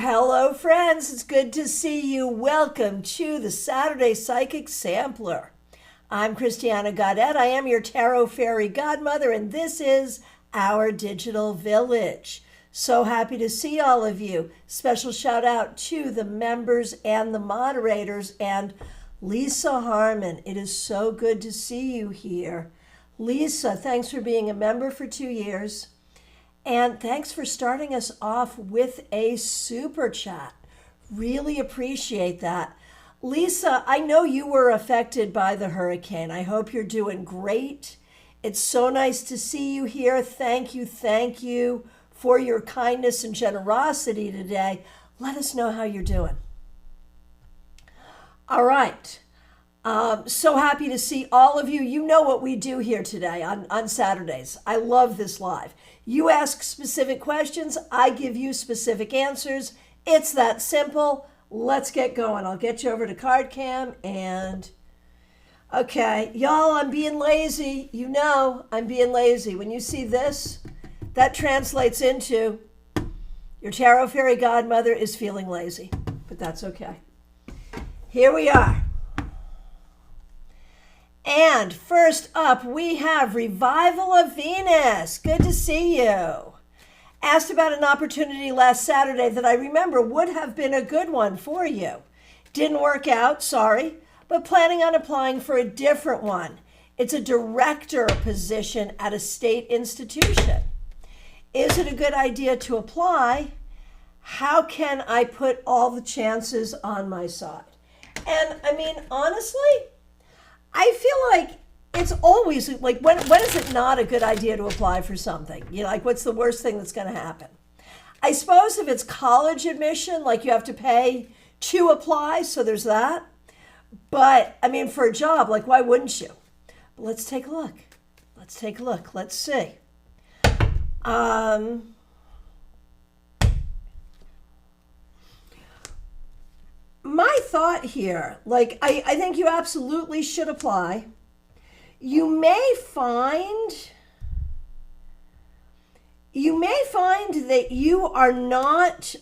Hello, friends. It's good to see you. Welcome to the Saturday Psychic Sampler. I'm Christiana Gaudet. I am your Tarot Fairy Godmother, and this is our digital village. So happy to see all of you. Special shout out to the members and the moderators and Lisa Harmon. It is so good to see you here. Lisa, thanks for being a member for 2 years. And thanks for starting us off with a super chat. Really appreciate that. Lisa, I know you were affected by the hurricane. I hope you're doing great. It's so nice to see you here. Thank you for your kindness and generosity today. Let us know how you're doing. All right. So happy to see all of you. You know what we do here today on Saturdays. I love this live. You ask specific questions, I give you specific answers. It's that simple. Let's get going. I'll get you over to CardCam and... Okay, y'all, I'm being lazy. You know I'm being lazy. When you see this, that translates into your Tarot Fairy Godmother is feeling lazy, but that's okay. Here we are. And first up, we have Revival of Venus. Good to see you. Asked about an opportunity last Saturday that I remember would have been a good one for you. Didn't work out, sorry, but planning on applying for a different one. It's a director position at a state institution. Is it a good idea to apply? How can I put all the chances on my side? And I mean, honestly, I feel like it's always like, when is it not a good idea to apply for something? You know, like what's the worst thing that's going to happen? I suppose if it's college admission, like you have to pay to apply, so there's that. But I mean, for a job, like why wouldn't you? But let's take a look. Let's see. My thought here, like, I think you absolutely should apply. You may find that you are not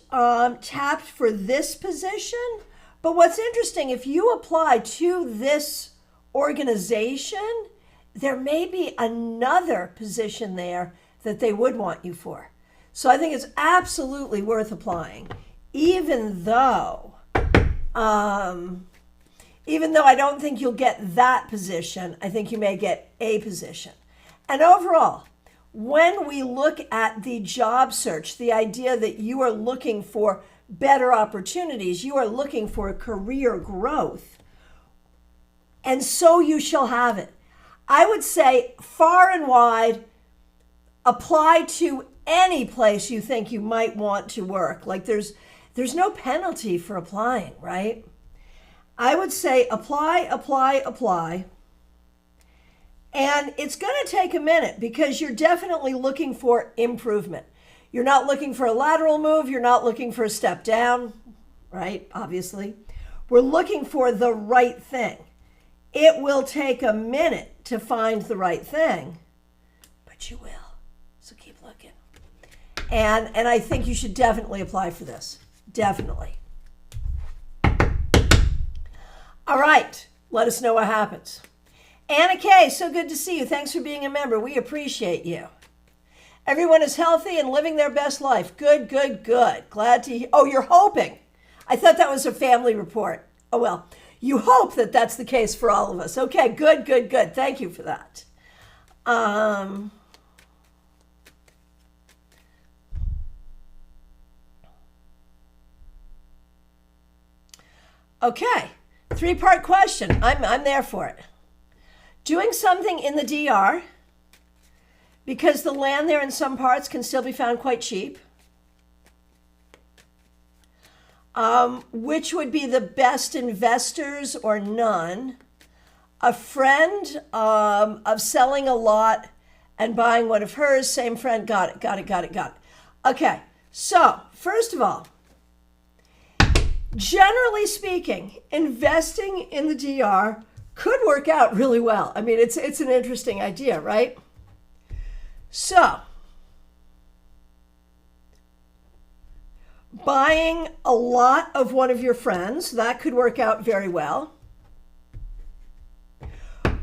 tapped for this position, but what's interesting, if you apply to this organization, there may be another position there that they would want you for. So I think it's absolutely worth applying, even though I don't think you'll get that position, I think you may get a position. And overall, when we look at the job search, the idea that you are looking for better opportunities, you are looking for career growth, and so you shall have it. I would say far and wide, apply to any place you think you might want to work. Like there's no penalty for applying, right? I would say apply. And it's going to take a minute because you're definitely looking for improvement. You're not looking for a lateral move. You're not looking for a step down, right? Obviously. We're looking for the right thing. It will take a minute to find the right thing, but you will. So keep looking. And I think you should definitely apply for this. Definitely. All right, let us know what happens. Anna Kay, so good to see you. Thanks for being a member. We appreciate you. Everyone is healthy and living their best life. Good. Glad to hear. Oh, you're hoping. I thought that was a family report. Oh, well, you hope that that's the case for all of us. Okay, good. Thank you for that. Okay, 3-part question. I'm there for it. Doing something in the DR because the land there in some parts can still be found quite cheap. Which would be the best investors or none? A friend of selling a lot and buying one of hers. Same friend. Got it. Okay, so first of all, generally speaking, investing in the DR could work out really well. I mean, it's an interesting idea, right? So, Buying a lot of one of your friends, that could work out very well.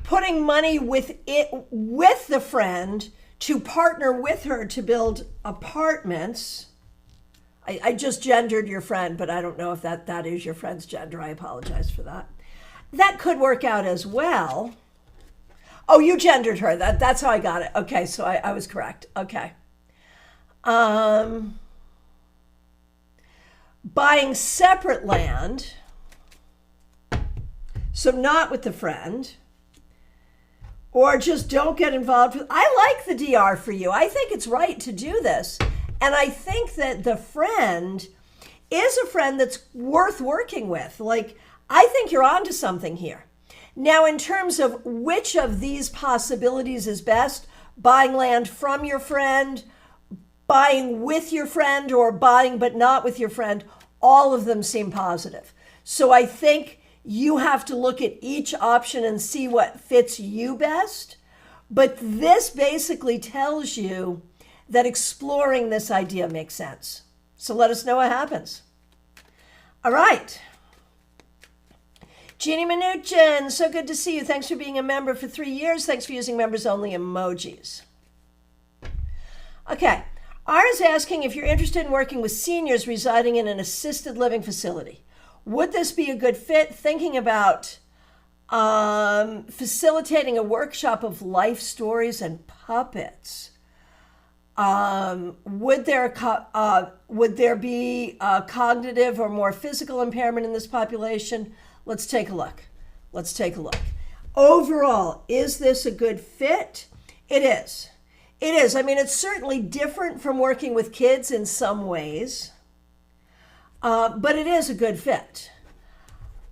Putting money with the friend to partner with her to build apartments. I just gendered your friend, but I don't know if that is your friend's gender. I apologize for that. That could work out as well. Oh, you gendered her. That's how I got it. Okay, so I was correct. Okay. Buying separate land, so not with the friend, or just don't get involved with. I like the DR for you. I think it's right to do this. And I think that the friend is a friend that's worth working with. Like, I think you're onto something here. Now, in terms of which of these possibilities is best, buying land from your friend, buying with your friend, or buying but not with your friend, all of them seem positive. So I think you have to look at each option and see what fits you best. But this basically tells you that exploring this idea makes sense. So let us know what happens. All right. Jeannie Mnuchin, so good to see you. Thanks for being a member for 3 years. Thanks for using members only emojis. Okay. Ara's asking if you're interested in working with seniors residing in an assisted living facility. Would this be a good fit? Thinking about facilitating a workshop of life stories and puppets. Would there be cognitive or more physical impairment in this population? Let's take a look. Overall, is this a good fit? It is. It is. I mean, it's certainly different from working with kids in some ways, but it is a good fit.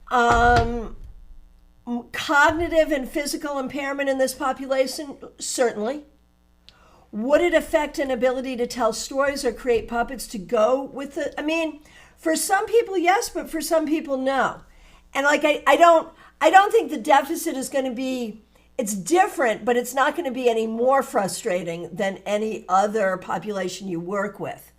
Cognitive and physical impairment in this population, certainly. Would it affect an ability to tell stories or create puppets to go with it? I mean, for some people, yes, but for some people, no. And like, I don't think the deficit is going to be, it's different, but it's not going to be any more frustrating than any other population you work with.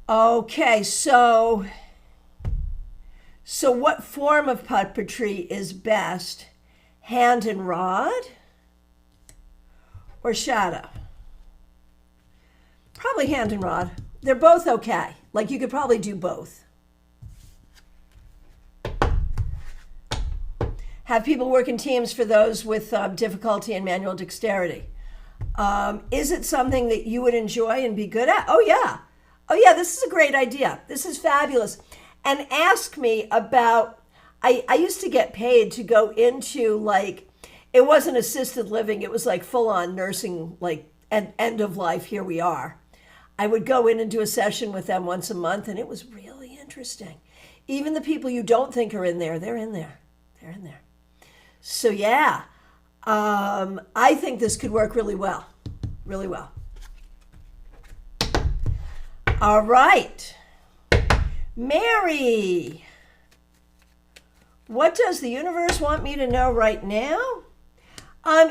Okay, so what form of puppetry is best? Hand and rod or shadow? Probably hand and rod. They're both okay. Like, you could probably do both. Have people work in teams for those with difficulty in manual dexterity. Is it something that you would enjoy and be good at? Oh, yeah. This is a great idea. This is fabulous. And ask me about, I used to get paid to go into, like, it wasn't assisted living. It was like full-on nursing, like, end of life, here we are. I would go in and do a session with them once a month, and it was really interesting. Even the people you don't think are in there, they're in there. They're in there. So, yeah, I think this could work really well. Really well. All right. Mary, what does the universe want me to know right now?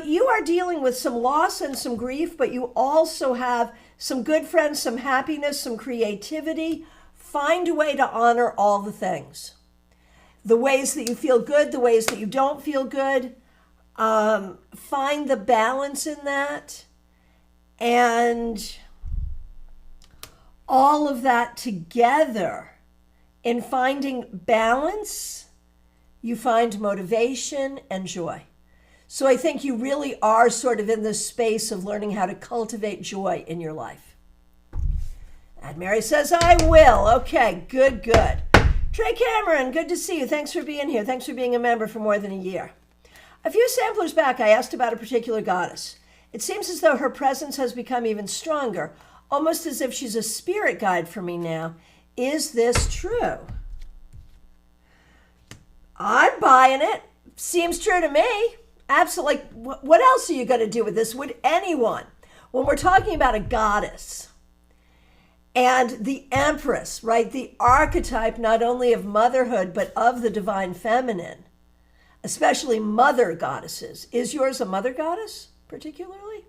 You are dealing with some loss and some grief, but you also have some good friends, some happiness, some creativity. Find a way to honor all the things. The ways that you feel good, the ways that you don't feel good. Find the balance in that. And all of that together, in finding balance, you find motivation and joy. So I think you really are sort of in this space of learning how to cultivate joy in your life. And Mary says, I will. Okay, good. Trey Cameron, good to see you. Thanks for being here. Thanks for being a member for more than a year. A few samplers back, I asked about a particular goddess. It seems as though her presence has become even stronger, almost as if she's a spirit guide for me now. Is this true? I'm buying it. Seems true to me. Absolutely. What else are you going to do with this? Would anyone, when we're talking about a goddess and the empress, right? The archetype not only of motherhood, but of the divine feminine. especially mother goddesses. Is yours a mother goddess particularly?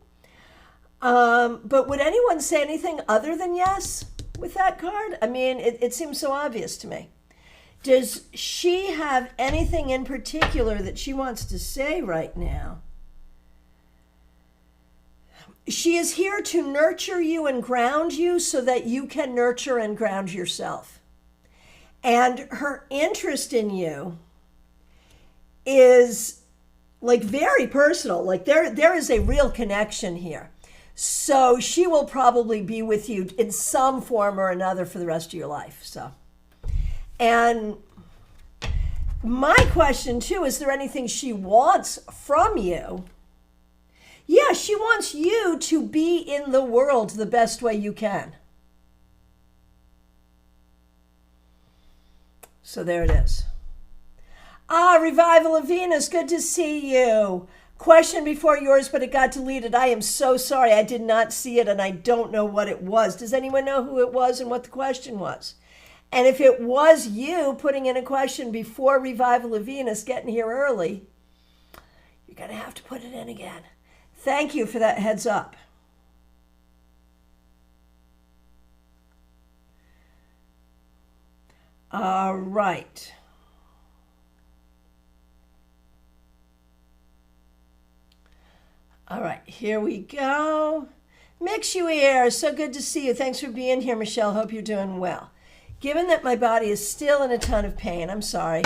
But would anyone say anything other than yes with that card? I mean, it seems so obvious to me. Does she have anything in particular that she wants to say right now? She is here to nurture you and ground you so that you can nurture and ground yourself. And her interest in you is like very personal. Like there is a real connection here. So she will probably be with you in some form or another for the rest of your life. So, and my question too, is there anything she wants from you? Yeah, she wants you to be in the world the best way you can. So there it is. Revival of Venus, good to see you. Question before yours, but it got deleted. I am so sorry. I did not see it and I don't know what it was. Does anyone know who it was and what the question was? And if it was you putting in a question before Revival of Venus, getting here early, you're going to have to put it in again. Thank you for that heads up. All right. All right, here we go. Mix you ear, so good to see you. Thanks for being here, Michelle. Hope you're doing well. Given that my body is still in a ton of pain, I'm sorry,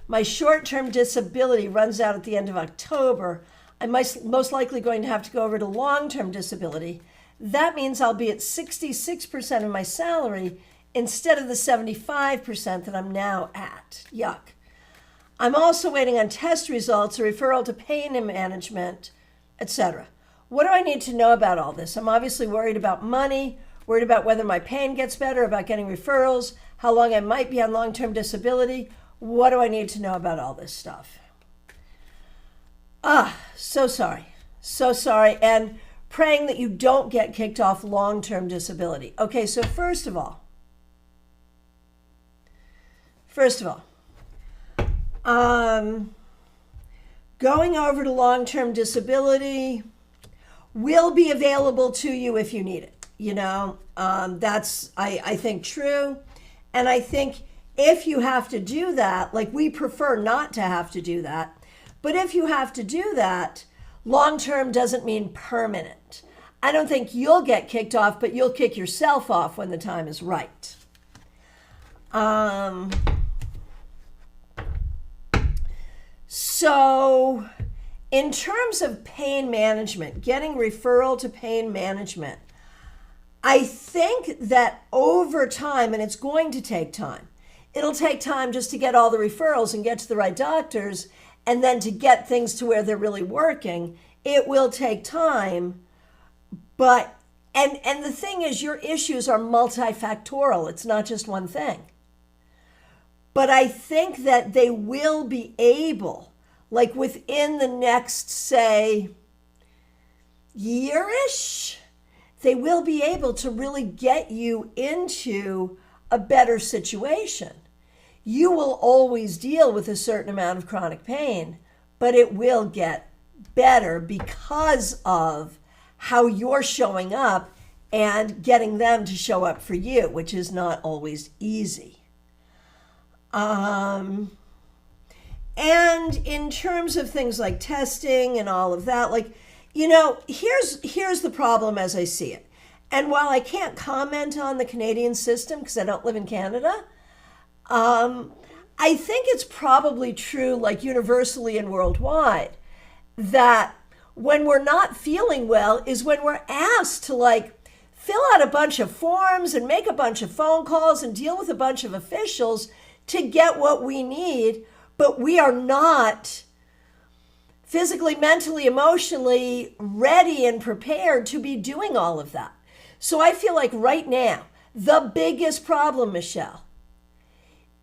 my short-term disability runs out at the end of October. I'm most likely going to have to go over to long-term disability. That means I'll be at 66% of my salary instead of the 75% that I'm now at. Yuck. I'm also waiting on test results, a referral to pain management, etc. What do I need to know about all this? I'm obviously worried about money, worried about whether my pain gets better, about getting referrals, how long I might be on long-term disability. What do I need to know about all this stuff? So sorry. So sorry. And praying that you don't get kicked off long-term disability. Okay, so first of all, going over to long-term disability will be available to you if you need it. You know, that's, I think, true. And I think if you have to do that, like we prefer not to have to do that, but if you have to do that, long-term doesn't mean permanent. I don't think you'll get kicked off, but you'll kick yourself off when the time is right. So in terms of pain management, getting referral to pain management, I think that over time, and it's going to take time, it'll take time just to get all the referrals and get to the right doctors, and then to get things to where they're really working. It will take time, but, and the thing is, your issues are multifactorial. It's not just one thing. But I think that they will be able, like within the next, say, year-ish, they will be able to really get you into a better situation. You will always deal with a certain amount of chronic pain, but it will get better because of how you're showing up and getting them to show up for you, which is not always easy. And in terms of things like testing and all of that, like, you know, here's the problem as I see it. And while I can't comment on the Canadian system because I don't live in Canada, I think it's probably true, like universally and worldwide, that when we're not feeling well is when we're asked to like fill out a bunch of forms and make a bunch of phone calls and deal with a bunch of officials to get what we need, but we are not physically, mentally, emotionally ready and prepared to be doing all of that. So I feel like right now, the biggest problem, Michelle,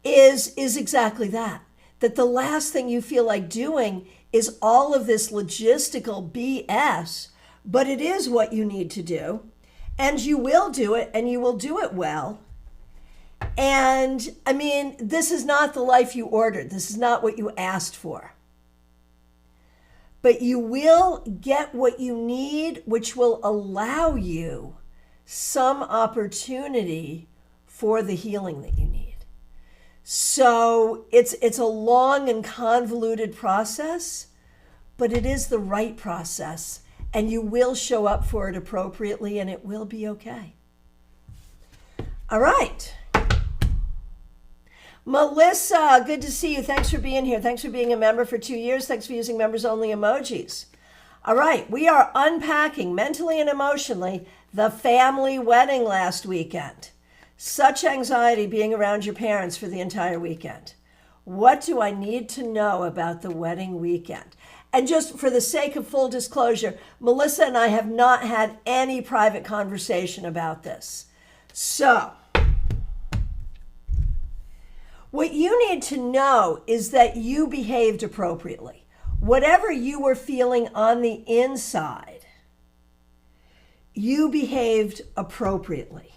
is exactly that the last thing you feel like doing is all of this logistical BS, but it is what you need to do, and you will do it, and you will do it well. And I mean, this is not the life you ordered. This is not what you asked for. but you will get what you need, which will allow you some opportunity for the healing that you need. So it's a long and convoluted process, but it is the right process, and you will show up for it appropriately, and it will be okay. All right. Melissa, good to see you. Thanks for being here. Thanks for being a member for 2 years. Thanks for using members only emojis. All right, we are unpacking mentally and emotionally the family wedding last weekend. Such anxiety being around your parents for the entire weekend. What do I need to know about the wedding weekend? And just for the sake of full disclosure, Melissa and I have not had any private conversation about this. So, what you need to know is that you behaved appropriately. Whatever you were feeling on the inside, you behaved appropriately.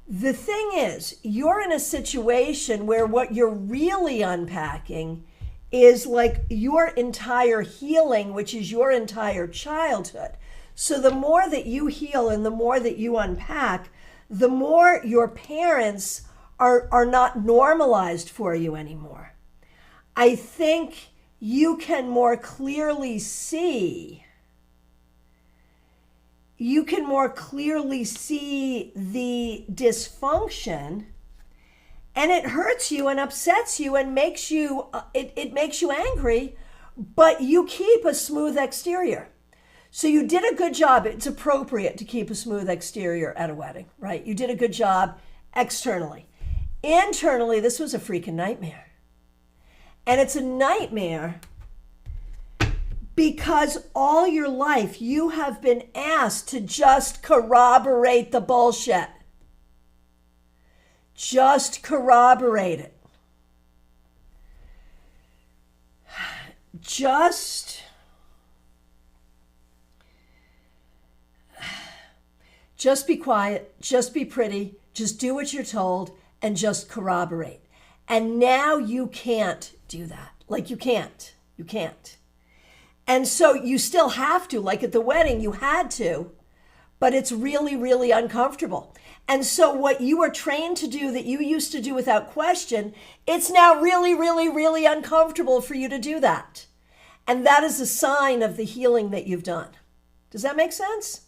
The thing is, you're in a situation where what you're really unpacking is like your entire healing, which is your entire childhood. So the more that you heal and the more that you unpack, the more your parents are not normalized for you anymore. I think you can more clearly see the dysfunction, and it hurts you and upsets you and makes you it makes you angry, but you keep a smooth exterior. So you did a good job. It's appropriate to keep a smooth exterior at a wedding, right? You did a good job externally. Internally, this was a freaking nightmare. And it's a nightmare because all your life you have been asked to just corroborate the bullshit. Just corroborate it. Just be quiet, just be pretty, just do what you're told, and just corroborate. And now you can't do that. Like you can't. And so you still have to, like at the wedding, you had to, but it's really, really uncomfortable. And so what you were trained to do that you used to do without question, it's now really, really, really uncomfortable for you to do that. And that is a sign of the healing that you've done. Does that make sense?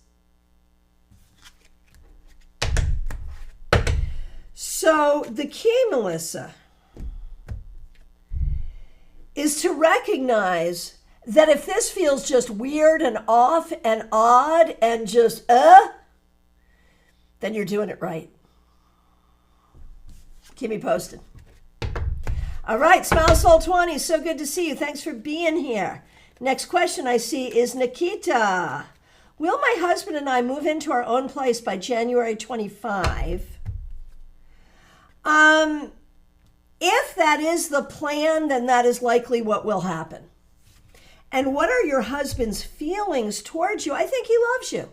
So the key, Melissa, is to recognize that if this feels just weird and off and odd and just, then you're doing it right. Keep me posted. All right, Smile Soul 20, so good to see you. Thanks for being here. Next question I see is Nikita. Will my husband and I move into our own place by January 25? If that is the plan, then that is likely what will happen. And what are your husband's feelings towards you? I think he loves you.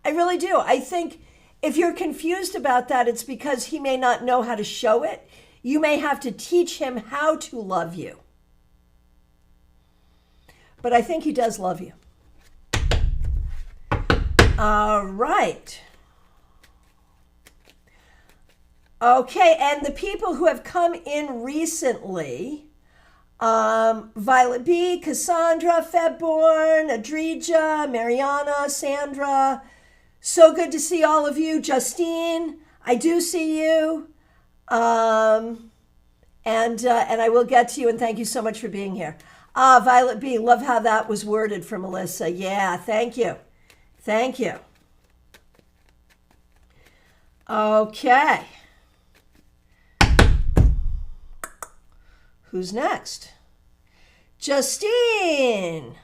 I really do. I think if you're confused about that, it's because he may not know how to show it. You may have to teach him how to love you. But I think he does love you. All right. Okay, and the people who have come in recently, Violet B, Cassandra, Febborn, Adrija, Mariana, Sandra, so good to see all of you. Justine, I do see you. And I will get to you, and thank you so much for being here. Violet B, love how that was worded for Melissa. Yeah, thank you. Thank you. Okay. Who's next? Justine.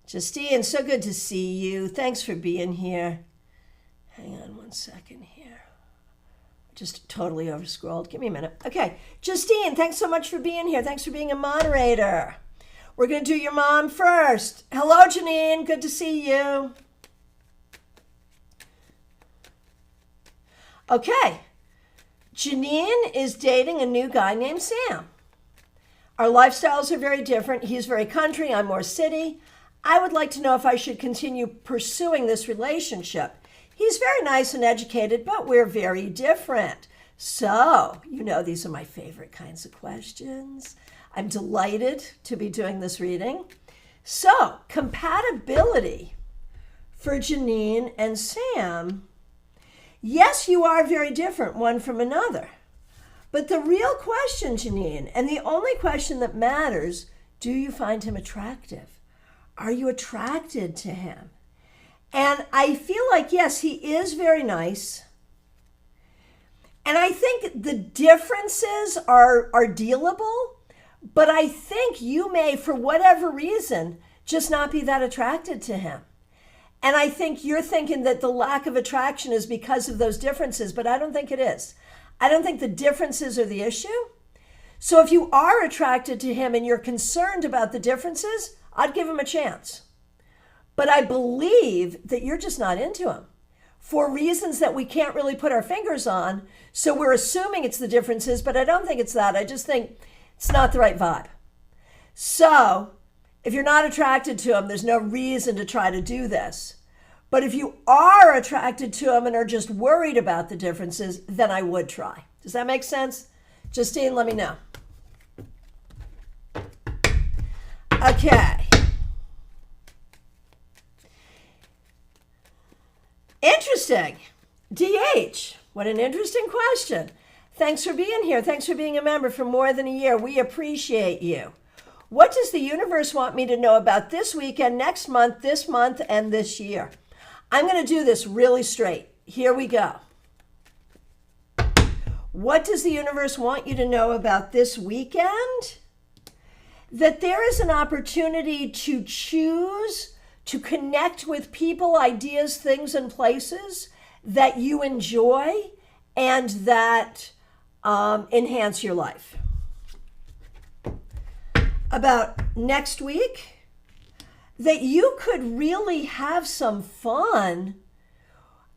Justine, so good to see you. Thanks for being here. Hang on one second here. Just totally overscrolled. Give me a minute. Okay. Justine, thanks so much for being here. Thanks for being a moderator. We're going to do your mom first. Hello, Janine. Good to see you. Okay. Janine is dating a new guy named Sam. Our lifestyles are very different. He's very country, I'm more city. I would like to know if I should continue pursuing this relationship. He's very nice and educated, but we're very different. So, these are my favorite kinds of questions. I'm delighted to be doing this reading. So, compatibility for Janine and Sam. Yes, you are very different one from another. But the real question, Janine, and the only question that matters, do you find him attractive? Are you attracted to him? And I feel like, yes, he is very nice. And I think the differences are dealable, but I think you may, for whatever reason, just not be that attracted to him. And I think you're thinking that the lack of attraction is because of those differences, but I don't think it is. I don't think the differences are the issue. So if you are attracted to him and you're concerned about the differences, I'd give him a chance. But I believe that you're just not into him for reasons that we can't really put our fingers on. So we're assuming it's the differences, but I don't think it's that. I just think it's not the right vibe. So if you're not attracted to him, there's no reason to try to do this. But if you are attracted to him and are just worried about the differences, then I would try. Does that make sense? Justine, let me know. Okay. Interesting. DH, what an interesting question. Thanks for being here. Thanks for being a member for more than a year. We appreciate you. What does the universe want me to know about this weekend, next month, this month, and this year? I'm going to do this really straight. Here we go. What does the universe want you to know about this weekend? That there is an opportunity to choose to connect with people, ideas, things, and places that you enjoy and that enhance your life. About next week, that you could really have some fun,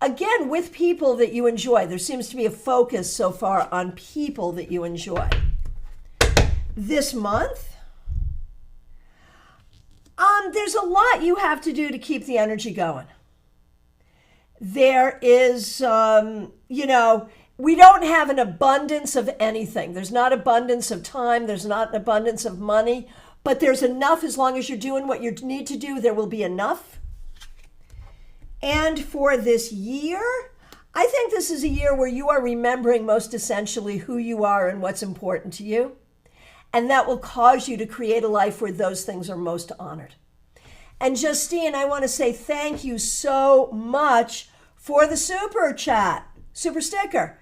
again, with people that you enjoy. There seems to be a focus so far on people that you enjoy. This month, there's a lot you have to do to keep the energy going. There is, we don't have an abundance of anything. There's not abundance of time. There's not an abundance of money. But there's enough as long as you're doing what you need to do. There will be enough. And for this year, I think this is a year where you are remembering most essentially who you are and what's important to you. And that will cause you to create a life where those things are most honored. And Justine, I want to say thank you so much for the super chat, super sticker.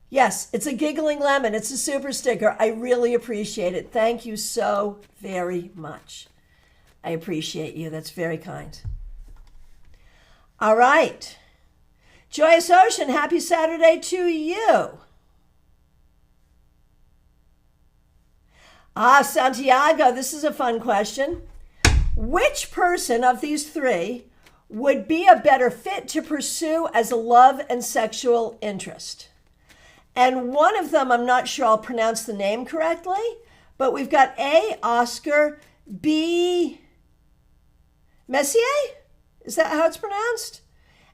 Yes, it's a giggling lemon. It's a super sticker. I really appreciate it. Thank you so very much. I appreciate you. That's very kind. All right. Joyous Ocean, happy Saturday to you. Santiago, this is a fun question. Which person of these three would be a better fit to pursue as a love and sexual interest? And one of them, I'm not sure I'll pronounce the name correctly, but we've got A, Oscar, B, Messier? Is that how it's pronounced?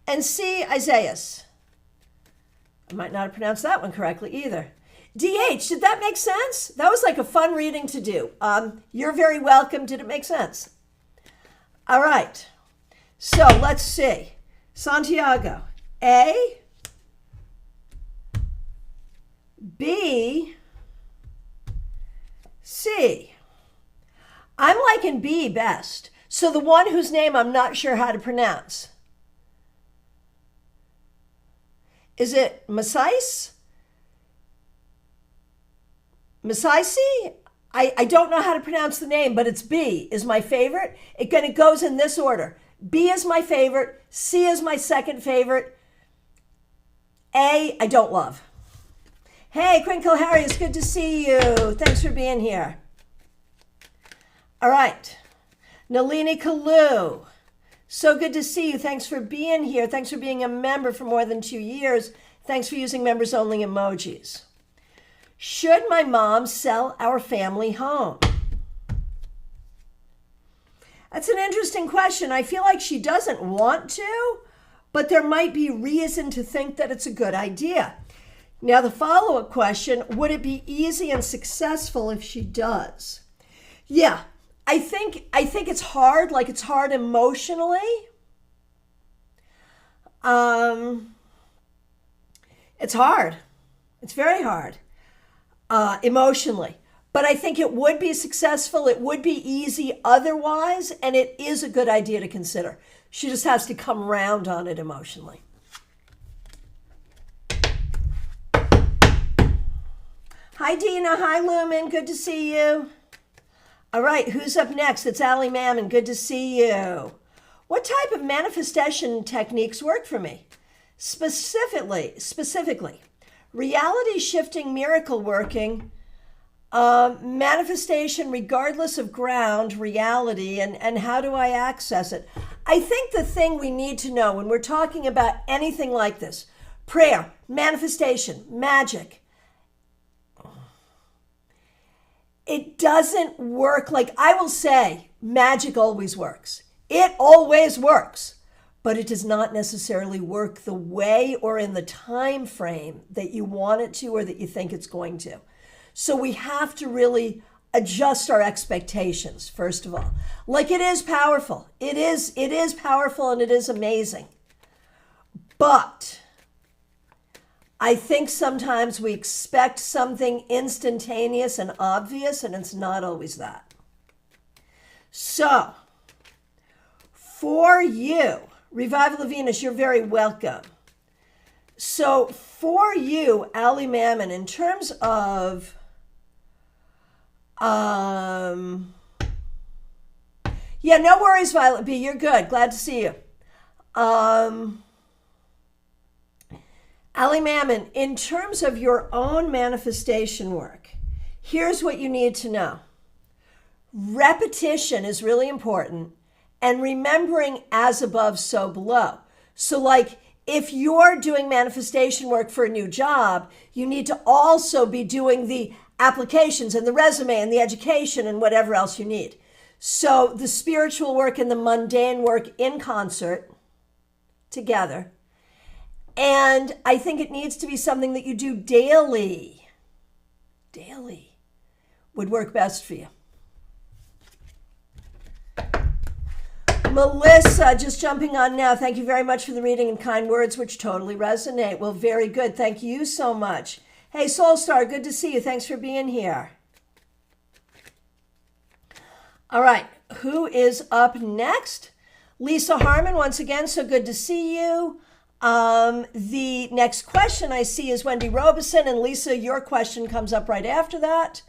And C, Isaias. I might not have pronounced that one correctly either. DH, did that make sense? That was like a fun reading to do. You're very welcome. Did it make sense? All right. So let's see. Santiago, A, B, C. I'm liking B best. So the one whose name I'm not sure how to pronounce. Is it Masais? Masaisi? I don't know how to pronounce the name, but it's B is my favorite. It goes in this order. B is my favorite. C is my second favorite. A, I don't love. Hey, Crinkle Harry, it's good to see you. Thanks for being here. All right. Nalini Kalu, so good to see you. Thanks for being here. Thanks for being a member for more than 2 years. Thanks for using members only emojis. Should my mom sell our family home? That's an interesting question. I feel like she doesn't want to, but there might be reason to think that it's a good idea. Now, the follow-up question, would it be easy and successful if she does? Yeah, I think it's hard, like it's hard emotionally. It's hard. It's very hard emotionally. But I think it would be successful. It would be easy otherwise, and it is a good idea to consider. She just has to come around on it emotionally. Hi, Dina. Hi, Lumen. Good to see you. All right, who's up next? It's Allie Mammon. Good to see you. What type of manifestation techniques work for me? Specifically, reality shifting, miracle working, manifestation regardless of ground, reality, and how do I access it? I think the thing we need to know when we're talking about anything like this, prayer, manifestation, magic, it doesn't work. Like I will say, magic always works. It always works, but it does not necessarily work the way or in the time frame that you want it to or that you think it's going to. So we have to really adjust our expectations, first of all. Like it is powerful. It is powerful and it is amazing. But I think sometimes we expect something instantaneous and obvious, and it's not always that. So, for you, Revival of Venus, you're very welcome. So, for you, Allie Mammon, in terms of yeah, no worries, Violet B. You're good. Glad to see you. Allie Mammon, in terms of your own manifestation work, here's what you need to know. Repetition is really important, and remembering as above, so below. So like if you're doing manifestation work for a new job, you need to also be doing the applications and the resume and the education and whatever else you need. So the spiritual work and the mundane work in concert together. And I think it needs to be something that you do daily. Daily would work best for you. Melissa, just jumping on now. Thank you very much for the reading and kind words, which totally resonate. Well, very good. Thank you so much. Hey, Soul Star, good to see you. Thanks for being here. All right, who is up next? Lisa Harmon, once again, so good to see you. The next question I see is Wendy Robeson, and Lisa, your question comes up right after that.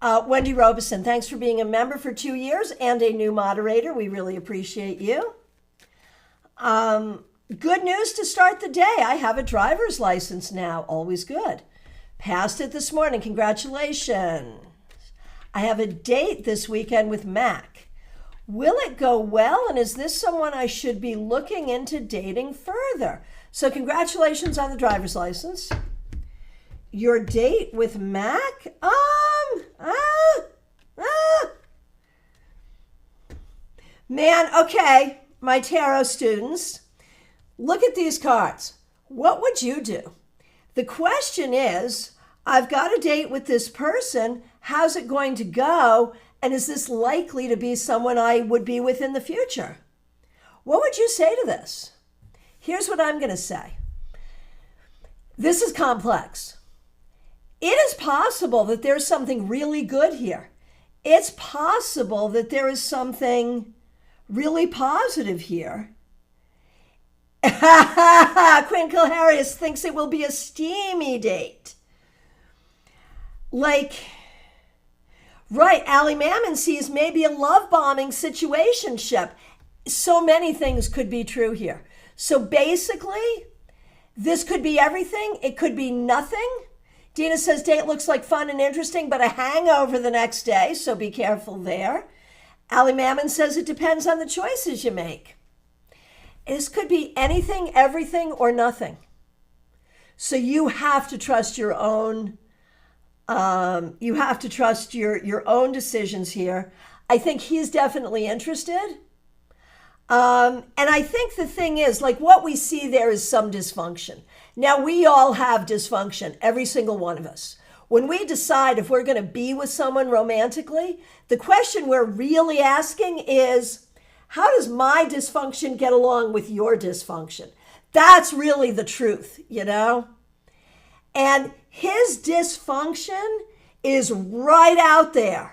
Wendy Robeson, thanks for being a member for 2 years and a new moderator. We really appreciate you. Good news to start the day. I have a driver's license now. Always good. Passed it this morning. Congratulations. I have a date this weekend with Mac. Will it go well? And is this someone I should be looking into dating further? So congratulations on the driver's license. Your date with Mac? Man, okay, my tarot students, look at these cards. What would you do? The question is, I've got a date with this person. How's it going to go? And is this likely to be someone I would be with in the future? What would you say to this? Here's what I'm going to say. This is complex. It is possible that there's something really good here. It's possible that there is something really positive here. Quinn Kilharius thinks it will be a steamy date. Like, right, Allie Mammon sees maybe a love bombing situationship. So many things could be true here. So basically, this could be everything. It could be nothing. Dina says, date looks like fun and interesting, but a hangover the next day, so be careful there. Allie Mammon says it depends on the choices you make. This could be anything, everything, or nothing. So you have to trust your own. You have to trust your own decisions here. I think he's definitely interested. And I think the thing is, like, what we see there is some dysfunction. Now, we all have dysfunction, every single one of us. When we decide if we're going to be with someone romantically, the question we're really asking is, how does my dysfunction get along with your dysfunction? That's really the truth, you know? And his dysfunction is right out there.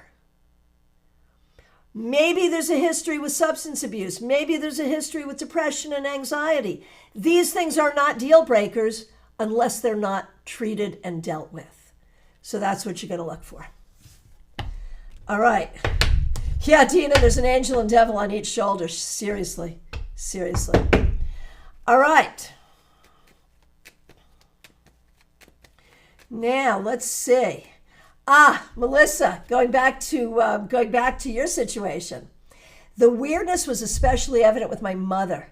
Maybe there's a history with substance abuse. Maybe there's a history with depression and anxiety. These things are not deal breakers unless they're not treated and dealt with. So that's what you're going to look for. All right. Yeah, Dina, there's an angel and devil on each shoulder. Seriously. Seriously. All right. Now, let's see. Melissa, going back to your situation. The weirdness was especially evident with my mother.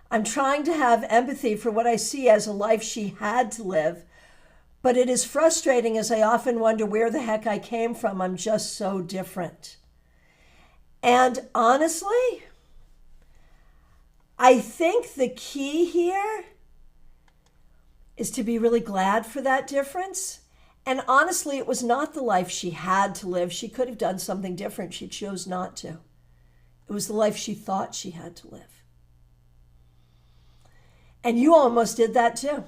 I'm trying to have empathy for what I see as a life she had to live, but it is frustrating as I often wonder where the heck I came from. I'm just so different. And honestly, I think the key here is to be really glad for that difference. And honestly, it was not the life she had to live. She could have done something different. She chose not to. It was the life she thought she had to live. And you almost did that too.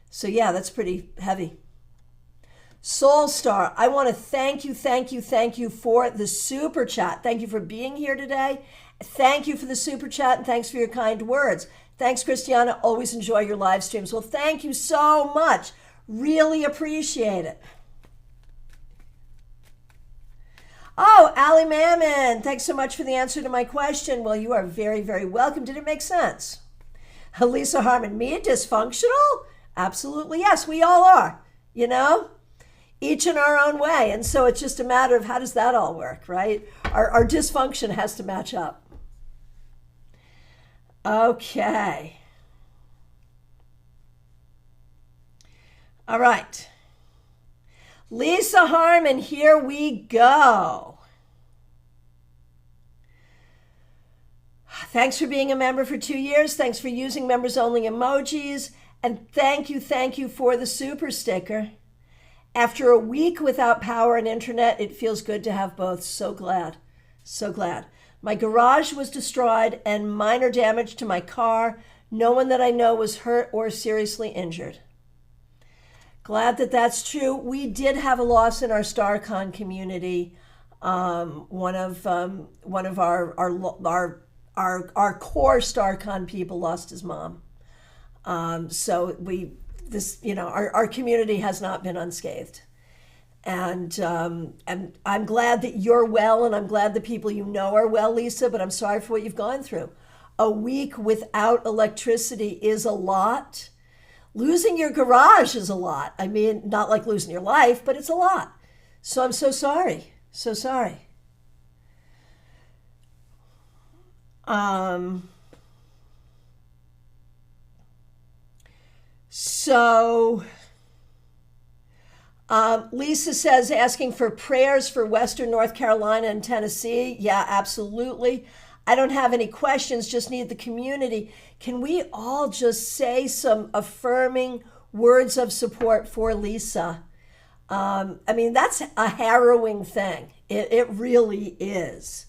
So yeah, that's pretty heavy. Soul Star, I want to thank you for the super chat. Thank you for being here today. Thank you for the super chat and thanks for your kind words. Thanks, Christiana. Always enjoy your live streams. Well, thank you so much. Really appreciate it. Oh, Allie Mammon, thanks so much for the answer to my question. Well, you are very, very welcome. Did it make sense? Lisa Harmon, me dysfunctional? Absolutely, yes, we all are, you know? Each in our own way. And so it's just a matter of how does that all work, right? Our dysfunction has to match up. Okay. All right. Lisa Harmon, here we go. Thanks for being a member for 2 years. Thanks for using members only emojis. And thank you for the super sticker. After a week without power and internet, it feels good to have both. So glad. So glad. My garage was destroyed and minor damage to my car. No one that I know was hurt or seriously injured. Glad that that's true. We did have a loss in our StaarCon community. One of our core StaarCon people lost his mom. So our community has not been unscathed. And I'm glad that you're well, and I'm glad the people you know are well, Lisa, but I'm sorry for what you've gone through. A week without electricity is a lot. Losing your garage is a lot. I mean, not like losing your life, but it's a lot. So I'm so sorry. So sorry. Lisa says, asking for prayers for Western North Carolina and Tennessee. Yeah, absolutely. I don't have any questions, just need the community. Can we all just say some affirming words of support for Lisa? I mean, that's a harrowing thing. It really is.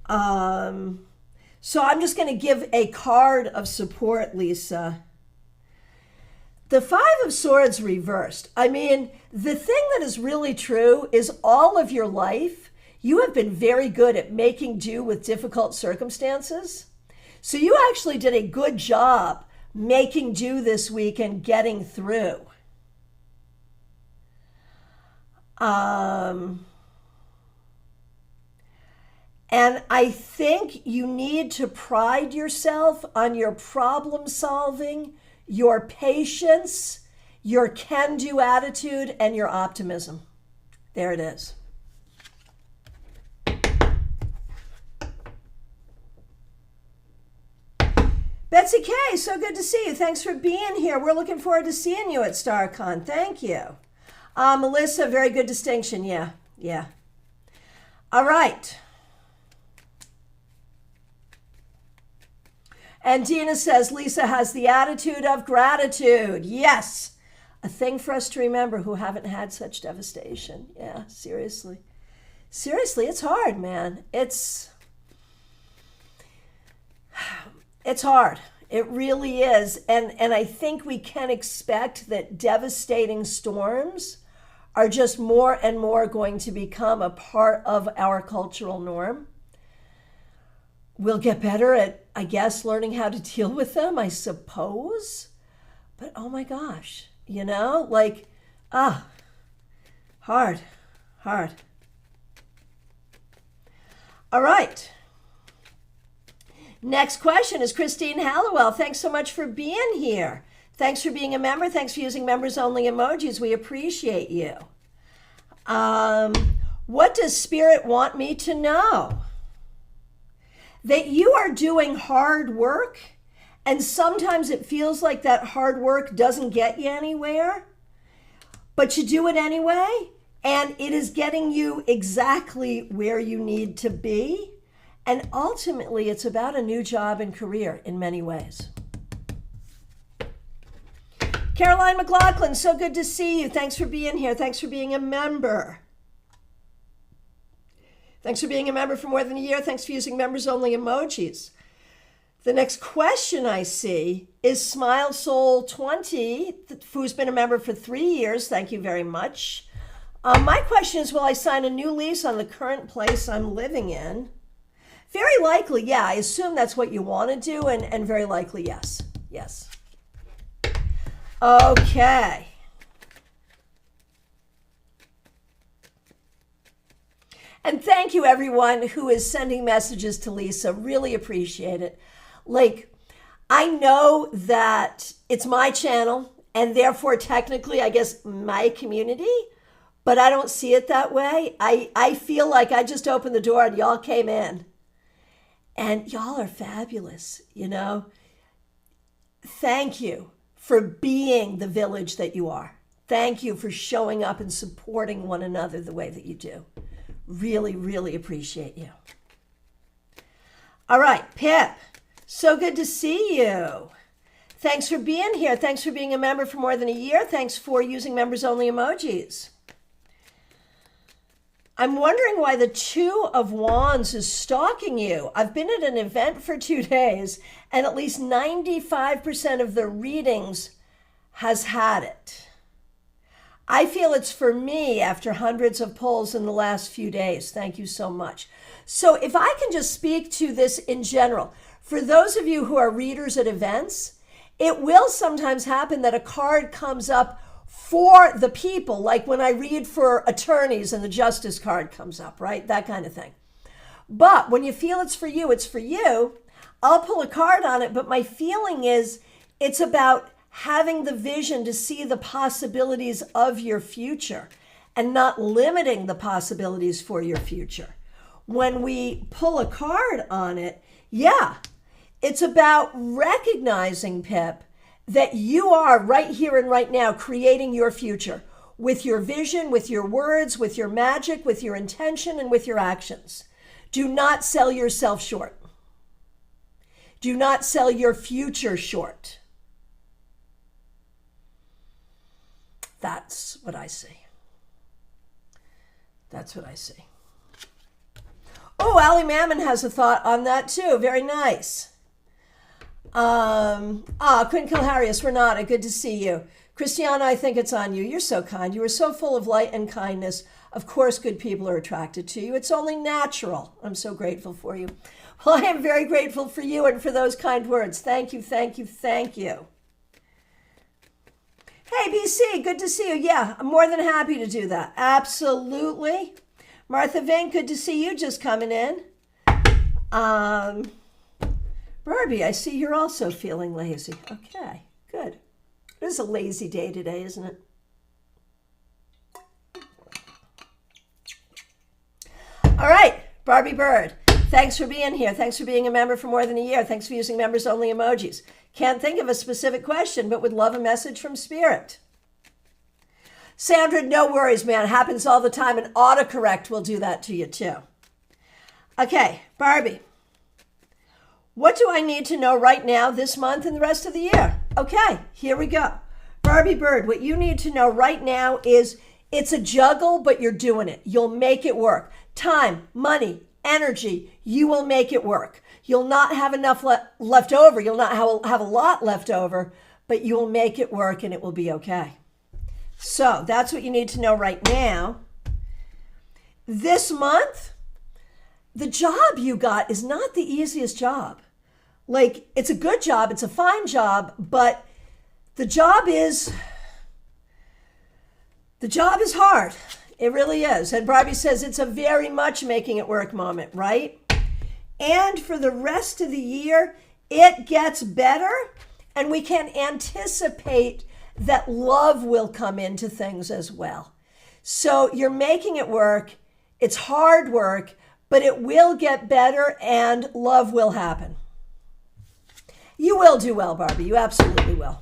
So I'm just going to give a card of support, Lisa. The Five of Swords reversed. I mean, the thing that is really true is all of your life, you have been very good at making do with difficult circumstances. So you actually did a good job making do this week and getting through. And I think you need to pride yourself on your problem solving, your patience, your can-do attitude, and your optimism. There it is. Betsy K, so good to see you. Thanks for being here. We're looking forward to seeing you at StaarCon. Thank you. Melissa, very good distinction. Yeah. All right. And Dina says, Lisa has the attitude of gratitude. Yes. A thing for us to remember who haven't had such devastation. Yeah, seriously. Seriously, it's hard, man. It's hard. It really is. And I think we can expect that devastating storms are just more and more going to become a part of our cultural norm. We'll get better at, I guess, learning how to deal with them, I suppose. But oh my gosh, hard. All right. Next question is Christine Hallowell. Thanks so much for being here. Thanks for being a member. Thanks for using members only emojis. We appreciate you. What does Spirit want me to know? That you are doing hard work, and sometimes it feels like that hard work doesn't get you anywhere, but you do it anyway, and it is getting you exactly where you need to be. And ultimately, it's about a new job and career in many ways. Caroline McLaughlin, so good to see you. Thanks for being here. Thanks for being a member. Thanks for being a member for more than a year. Thanks for using members only emojis. The next question I see is Smile Soul 20, who's been a member for 3 years. Thank you very much. My question is, will I sign a new lease on the current place I'm living in? Very likely, yeah. I assume that's what you want to do, and very likely, yes. Yes. Okay. And thank you, everyone who is sending messages to Lisa. Really appreciate it. I know that it's my channel, and therefore, technically, I guess, my community, but I don't see it that way. I feel like I just opened the door and y'all came in. And y'all are fabulous, Thank you for being the village that you are. Thank you for showing up and supporting one another the way that you do. Really, really appreciate you. All right, Pip, so good to see you. Thanks for being here. Thanks for being a member for more than a year. Thanks for using members only emojis. I'm wondering why the Two of Wands is stalking you. I've been at an event for 2 days, and at least 95% of the readings has had it. I feel it's for me after hundreds of pulls in the last few days. Thank you so much. So if I can just speak to this in general, for those of you who are readers at events, it will sometimes happen that a card comes up for the people, like when I read for attorneys and the justice card comes up, right? That kind of thing. But when you feel it's for you, it's for you. I'll pull a card on it, but my feeling is it's about having the vision to see the possibilities of your future and not limiting the possibilities for your future. When we pull a card on it, yeah, it's about recognizing, Pip, that you are right here and right now creating your future with your vision, with your words, with your magic, with your intention, and with your actions. Do not sell yourself short. Do not sell your future short. That's what I see. That's what I see. Oh, Ali Mammon has a thought on that too. Very nice. Quinn Kilharius, Renata, good to see you. Christiana, I think it's on you. You're so kind. You are so full of light and kindness. Of course, good people are attracted to you. It's only natural. I'm so grateful for you. Well, I am very grateful for you and for those kind words. Thank you, thank you, thank you. Hey, BC, good to see you. Yeah, I'm more than happy to do that. Absolutely. Martha Vink, good to see you just coming in. Barbie, I see you're also feeling lazy. Okay, good. It is a lazy day today, isn't it? All right, Barbie Bird, thanks for being here. Thanks for being a member for more than a year. Thanks for using members only emojis. Can't think of a specific question, but would love a message from Spirit. Sandra, no worries, man. It happens all the time, and autocorrect will do that to you too. Okay, Barbie. What do I need to know right now, this month, and the rest of the year? Okay, here we go. Barbie Bird, what you need to know right now is it's a juggle, but you're doing it. You'll make it work. Time, money, energy, you will make it work. You'll not have enough left over. You'll not have a lot left over, but you will make it work and it will be okay. So that's what you need to know right now. This month, the job you got is not the easiest job. Like, it's a good job, it's a fine job, but the job is hard. It really is. And Barbie says it's a very much making it work moment, right? And for the rest of the year, it gets better, and we can anticipate that love will come into things as well. So you're making it work. It's hard work, but it will get better and love will happen. You will do well, Barbie. You absolutely will.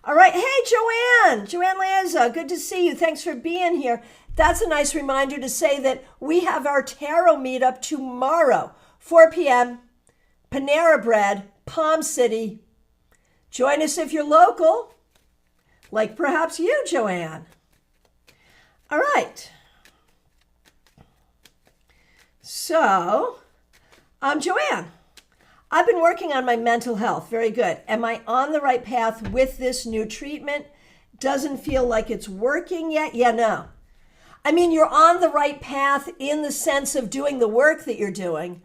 All right. Hey, Joanne Lanza, good to see you. Thanks for being here. That's a nice reminder to say that we have our tarot meetup tomorrow, 4 p.m., Panera Bread, Palm City. Join us if you're local, like perhaps you, Joanne. All right. So, I'm Joanne. I've been working on my mental health. Very good. Am I on the right path with this new treatment? Doesn't feel like it's working yet? Yeah, no. I mean, you're on the right path in the sense of doing the work that you're doing,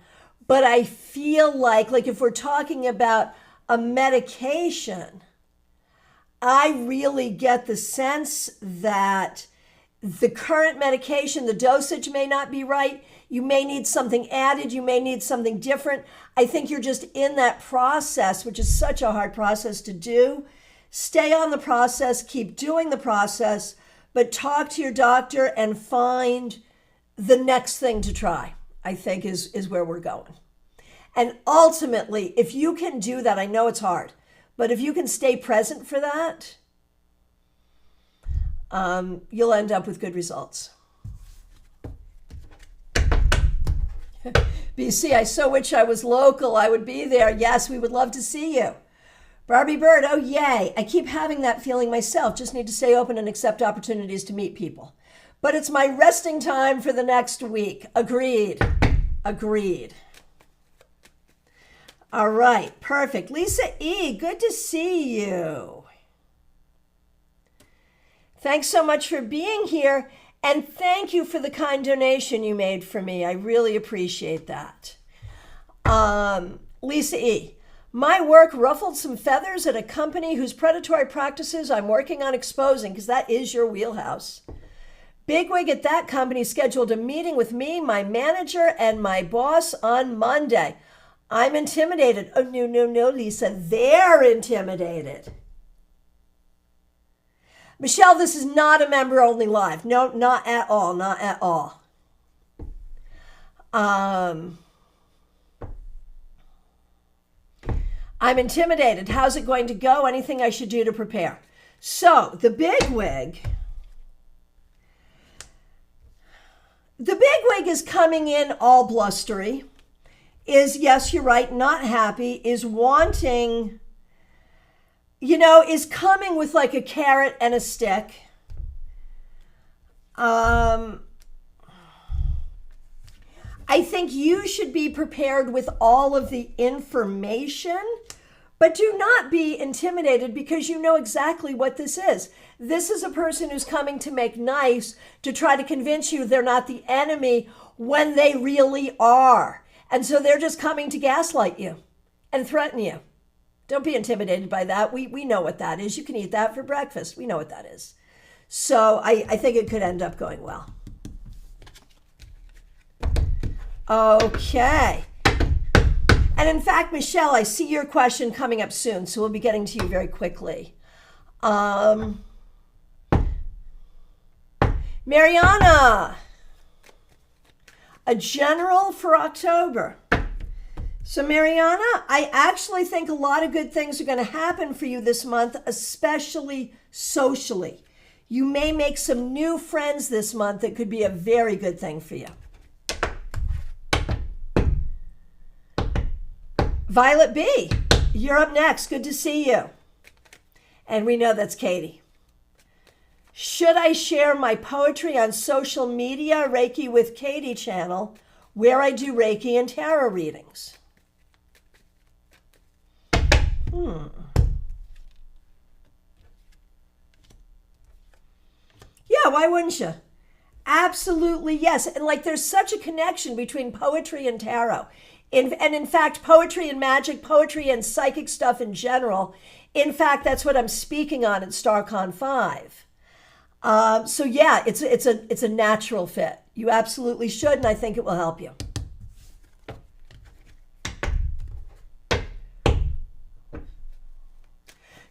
but I feel like if we're talking about a medication, I really get the sense that the current medication, the dosage may not be right. You may need something added. You may need something different. I think you're just in that process, which is such a hard process to do. Stay on the process, keep doing the process, but talk to your doctor and find the next thing to try, I think is where we're going. And ultimately, if you can do that, I know it's hard, but if you can stay present for that, you'll end up with good results. BC, I so wish I was local. I would be there. Yes, we would love to see you. Barbie Bird, oh yay. I keep having that feeling myself. Just need to stay open and accept opportunities to meet people. But it's my resting time for the next week. Agreed. All right, perfect. Lisa E., good to see you. Thanks so much for being here. And thank you for the kind donation you made for me. I really appreciate that. Lisa E., my work ruffled some feathers at a company whose predatory practices I'm working on exposing, because that is your wheelhouse. Bigwig at that company scheduled a meeting with me, my manager, and my boss on Monday. I'm intimidated. Oh, no, Lisa. They're intimidated. Michelle, this is not a member-only live. No, not at all. I'm intimidated. How's it going to go? Anything I should do to prepare? So, the bigwig is coming in all blustery, is, yes, you're right, not happy, is wanting... is coming with like a carrot and a stick. I think you should be prepared with all of the information, but do not be intimidated because you know exactly what this is. This is a person who's coming to make nice, to try to convince you they're not the enemy when they really are. And so they're just coming to gaslight you and threaten you. Don't be intimidated by that. We know what that is. You can eat that for breakfast. We know what that is. So I think it could end up going well. Okay. And in fact, Michelle, I see your question coming up soon, so we'll be getting to you very quickly. Mariana, a general for October. So Mariana, I actually think a lot of good things are going to happen for you this month, especially socially. You may make some new friends this month that could be a very good thing for you. Violet B, you're up next. Good to see you. And we know that's Katie. Should I share my poetry on social media, Reiki with Katie channel, where I do Reiki and tarot readings? Yeah, why wouldn't you? Absolutely, yes. And like there's such a connection between poetry and tarot. And in fact, poetry and magic, poetry and psychic stuff in general. In fact, that's what I'm speaking on at StaarCon 5. So yeah, it's a natural fit. You absolutely should, and I think it will help you.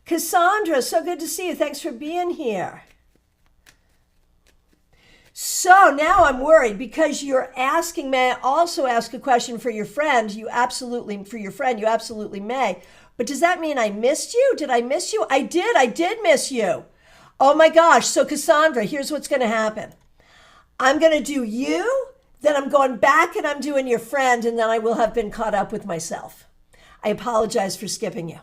Cassandra, so good to see you. Thanks for being here. So now I'm worried because you're asking, may I also ask a question for your friend? You absolutely may. But does that mean I missed you? Did I miss you? I did miss you. Oh my gosh. So Cassandra, here's what's going to happen. I'm going to do you, then I'm going back and I'm doing your friend, and then I will have been caught up with myself. I apologize for skipping you.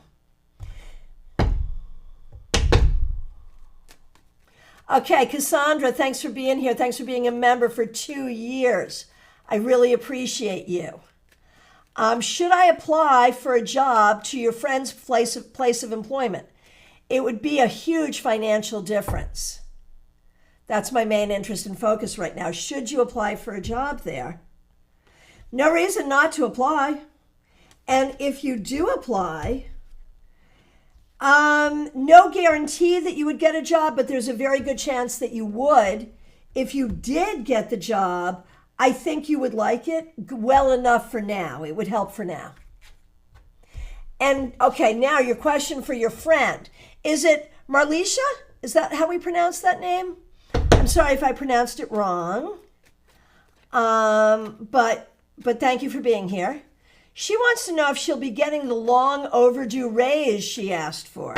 Okay, Cassandra, thanks for being here. Thanks for being a member for 2 years. I really appreciate you. Should I apply for a job to your friend's place of employment? It would be a huge financial difference. That's my main interest and focus right now. Should you apply for a job there? No reason not to apply. And if you do apply, no guarantee that you would get a job, but there's a very good chance that you would. If you did get the job, I think you would like it well enough for now. It would help for now. And okay, now your question for your friend. Is it Marlisha? Is that how we pronounce that name? I'm sorry if I pronounced it wrong. But thank you for being here. She wants to know if she'll be getting the long overdue raise she asked for.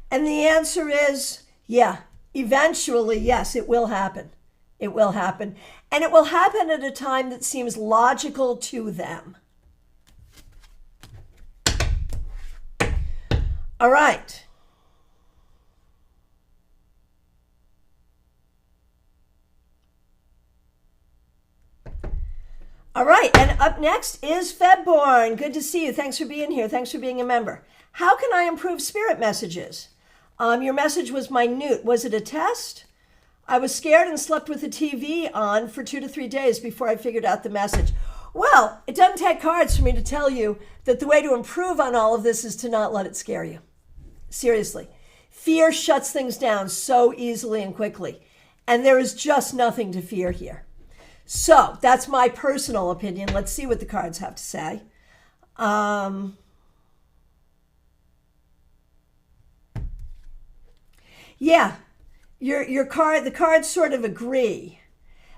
And the answer is, yeah, eventually, yes, it will happen. It will happen. And it will happen at a time that seems logical to them. All right. All right, and up next is Febborn. Good to see you. Thanks for being here. Thanks for being a member. How can I improve spirit messages? Your message was minute. Was it a test? I was scared and slept with the TV on for 2 to 3 days before I figured out the message. Well, it doesn't take cards for me to tell you that the way to improve on all of this is to not let it scare you. Seriously. Fear shuts things down so easily and quickly. And there is just nothing to fear here. So that's my personal opinion. Let's see what the cards have to say. Yeah, the cards sort of agree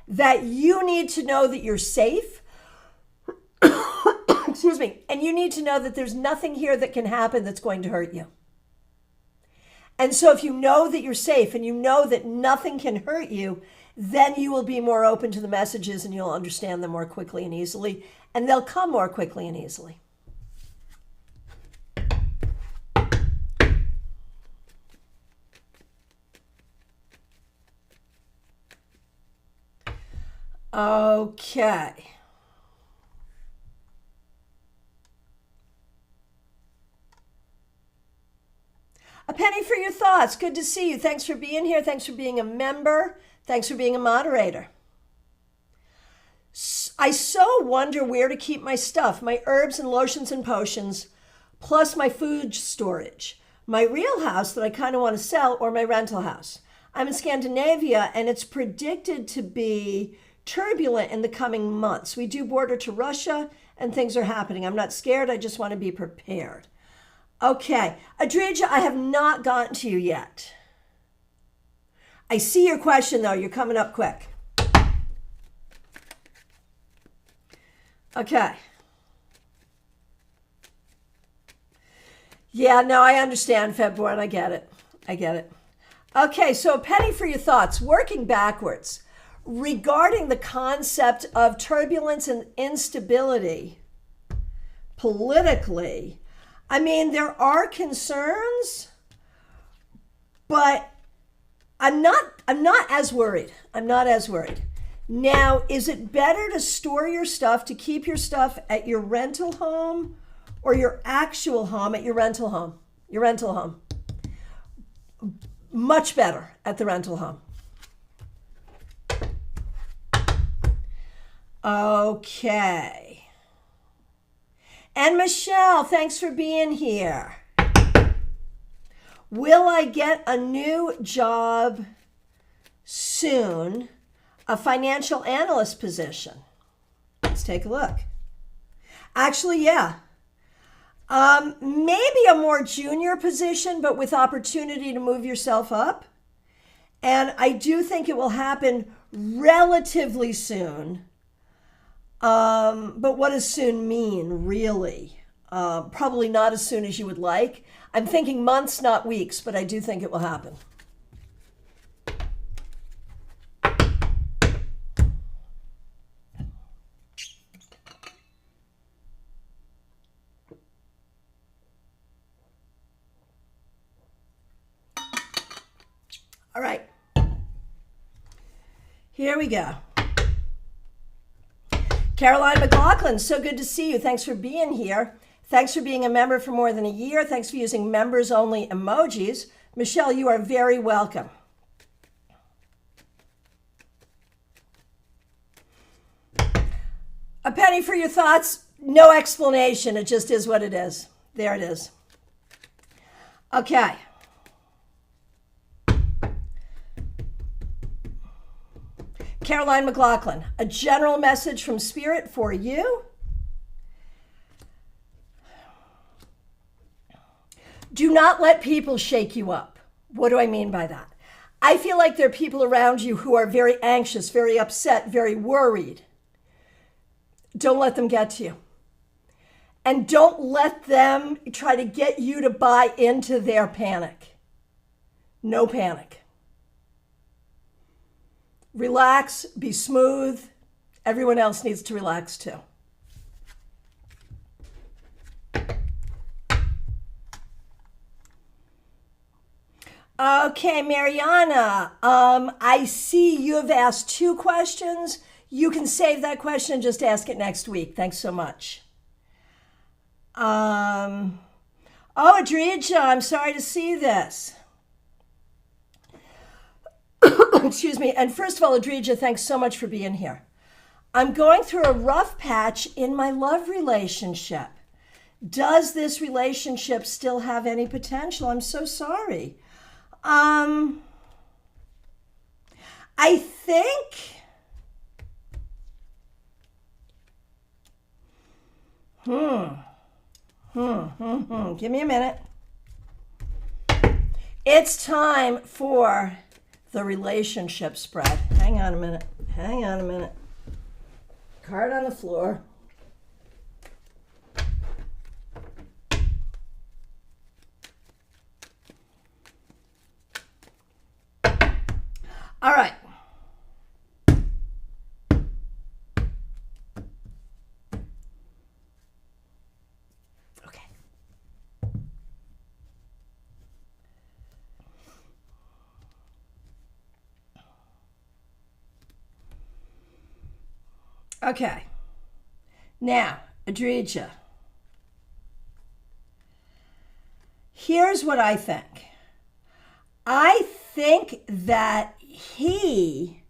that you need to know that you're safe. Excuse me. And you need to know that there's nothing here that can happen that's going to hurt you. And so if you know that you're safe and you know that nothing can hurt you, then you will be more open to the messages and you'll understand them more quickly and easily, and they'll come more quickly and easily. Okay. A penny for your thoughts. Good to see you. Thanks for being here. Thanks for being a member. Thanks for being a moderator. I so wonder where to keep my stuff, my herbs and lotions and potions, plus my food storage, my real house that I kind of want to sell, or my rental house. I'm in Scandinavia, and it's predicted to be turbulent in the coming months. We do border to Russia, and things are happening. I'm not scared. I just want to be prepared. Okay. Adrija, I have not gotten to you yet. I see your question, though. You're coming up quick. Okay. Yeah, no, I understand, February. I get it. Okay, so a penny for your thoughts. Working backwards. Regarding the concept of turbulence and instability, politically. I mean, there are concerns, but I'm not as worried. I'm not as worried. Now, is it better to store your stuff, to keep your stuff at your rental home or your actual home at your rental home? Your rental home. Much better at the rental home. Okay. And Michelle, thanks for being here. Will I get a new job soon? A financial analyst position. Let's take a look. Actually, yeah. Maybe a more junior position, but with opportunity to move yourself up. And I do think it will happen relatively soon. But what does soon mean, really? Probably not as soon as you would like. I'm thinking months, not weeks, but I do think it will happen. All right. Here we go. Caroline McLaughlin, so good to see you. Thanks for being here. Thanks for being a member for more than a year. Thanks for using members-only emojis. Michelle, you are very welcome. A penny for your thoughts. No explanation. It just is what it is. There it is. Okay. Caroline McLaughlin, a general message from Spirit for you. Do not let people shake you up. What do I mean by that? I feel like there are people around you who are very anxious, very upset, very worried. Don't let them get to you. And don't let them try to get you to buy into their panic. No panic. Relax, be smooth. Everyone else needs to relax too. Okay, Mariana, I see you have asked 2 questions. You can save that question and just ask it next week. Thanks so much. Oh, Adrija, I'm sorry to see this. Excuse me. And first of all, Adrija, thanks so much for being here. I'm going through a rough patch in my love relationship. Does this relationship still have any potential? I'm so sorry. I think give me a minute. It's time for the relationship spread. Hang on a minute. Hang on a minute. Card on the floor. All right. Okay. Okay. Now, Adrija. Here's what I think. I think that he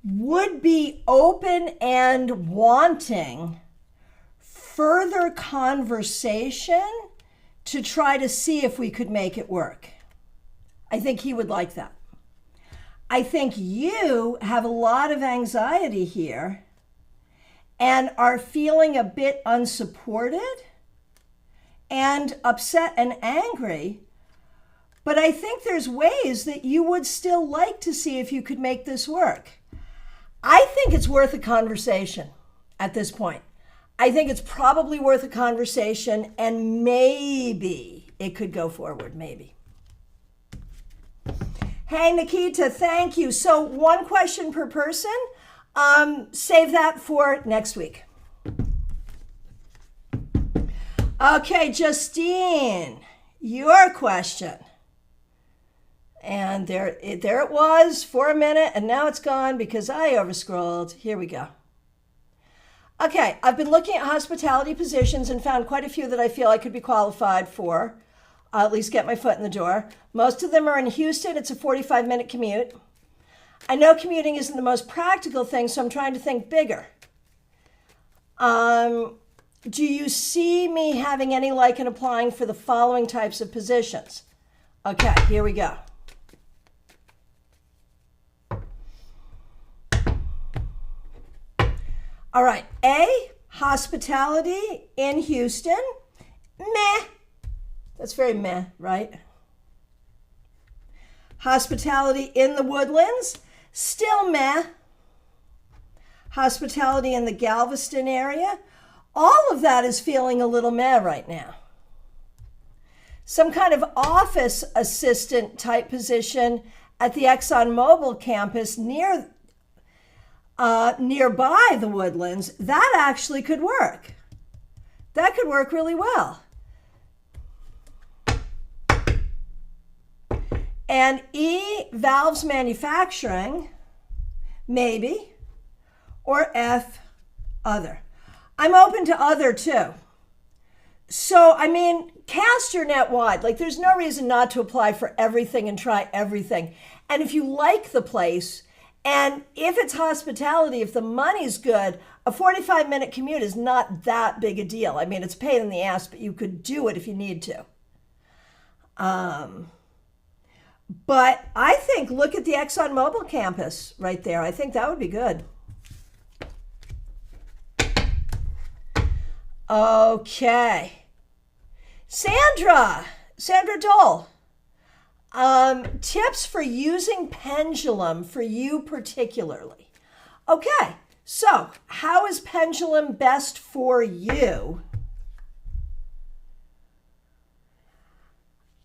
would be open and wanting further conversation to try to see if we could make it work. I think he would like that. I think you have a lot of anxiety here and are feeling a bit unsupported and upset and angry. But I think there's ways that you would still like to see if you could make this work. I think it's worth a conversation at this point. I think it's probably worth a conversation, and maybe it could go forward, maybe. Hey, Nikita, thank you. So 1 question per person. Save that for next week. Okay, Justine, your question. And there it was for a minute, and now it's gone because I overscrolled. Here we go. Okay, I've been looking at hospitality positions and found quite a few that I feel I could be qualified for. I'll at least get my foot in the door. Most of them are in Houston. It's a 45-minute commute. I know commuting isn't the most practical thing, so I'm trying to think bigger. Do you see me having any like in applying for the following types of positions? Okay, here we go. All right, A, hospitality in Houston. Meh. That's very meh, right? Hospitality in the Woodlands. Still meh. Hospitality in the Galveston area. All of that is feeling a little meh right now. Some kind of office assistant type position at the ExxonMobil campus nearby the Woodlands, that actually could work. That could work really well. And E, valves manufacturing, maybe. Or F, other. I'm open to other too. So, I mean, cast your net wide. Like, there's no reason not to apply for everything and try everything. And if you like the place, and if it's hospitality, if the money's good, a 45-minute commute is not that big a deal. I mean, it's a pain in the ass, but you could do it if you need to. But I think, look at the ExxonMobil campus right there. I think that would be good. Okay. Sandra Dole. Tips for using pendulum for you particularly. Okay, so how is pendulum best for you?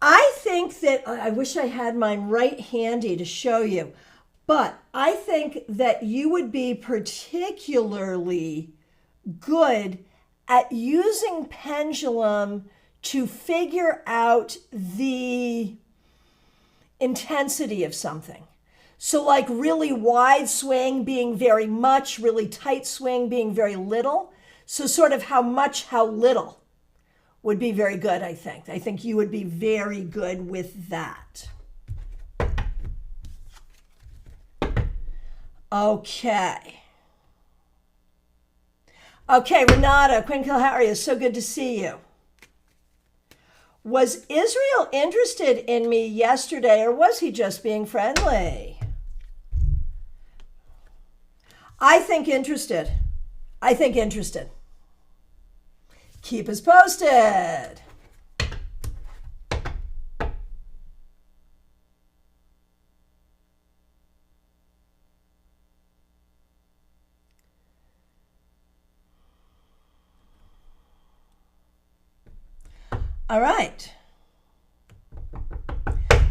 I think that, I wish I had mine right handy to show you, but I think that you would be particularly good at using pendulum to figure out the intensity of something. So like really wide swing being very much, really tight swing being very little. So sort of how much, how little would be very good, I think. I think you would be very good with that. Okay. Okay, Renata, Quinn Kilharry, it's so good to see you. Was Israel interested in me yesterday, or was he just being friendly? I think interested. Keep us posted. All right.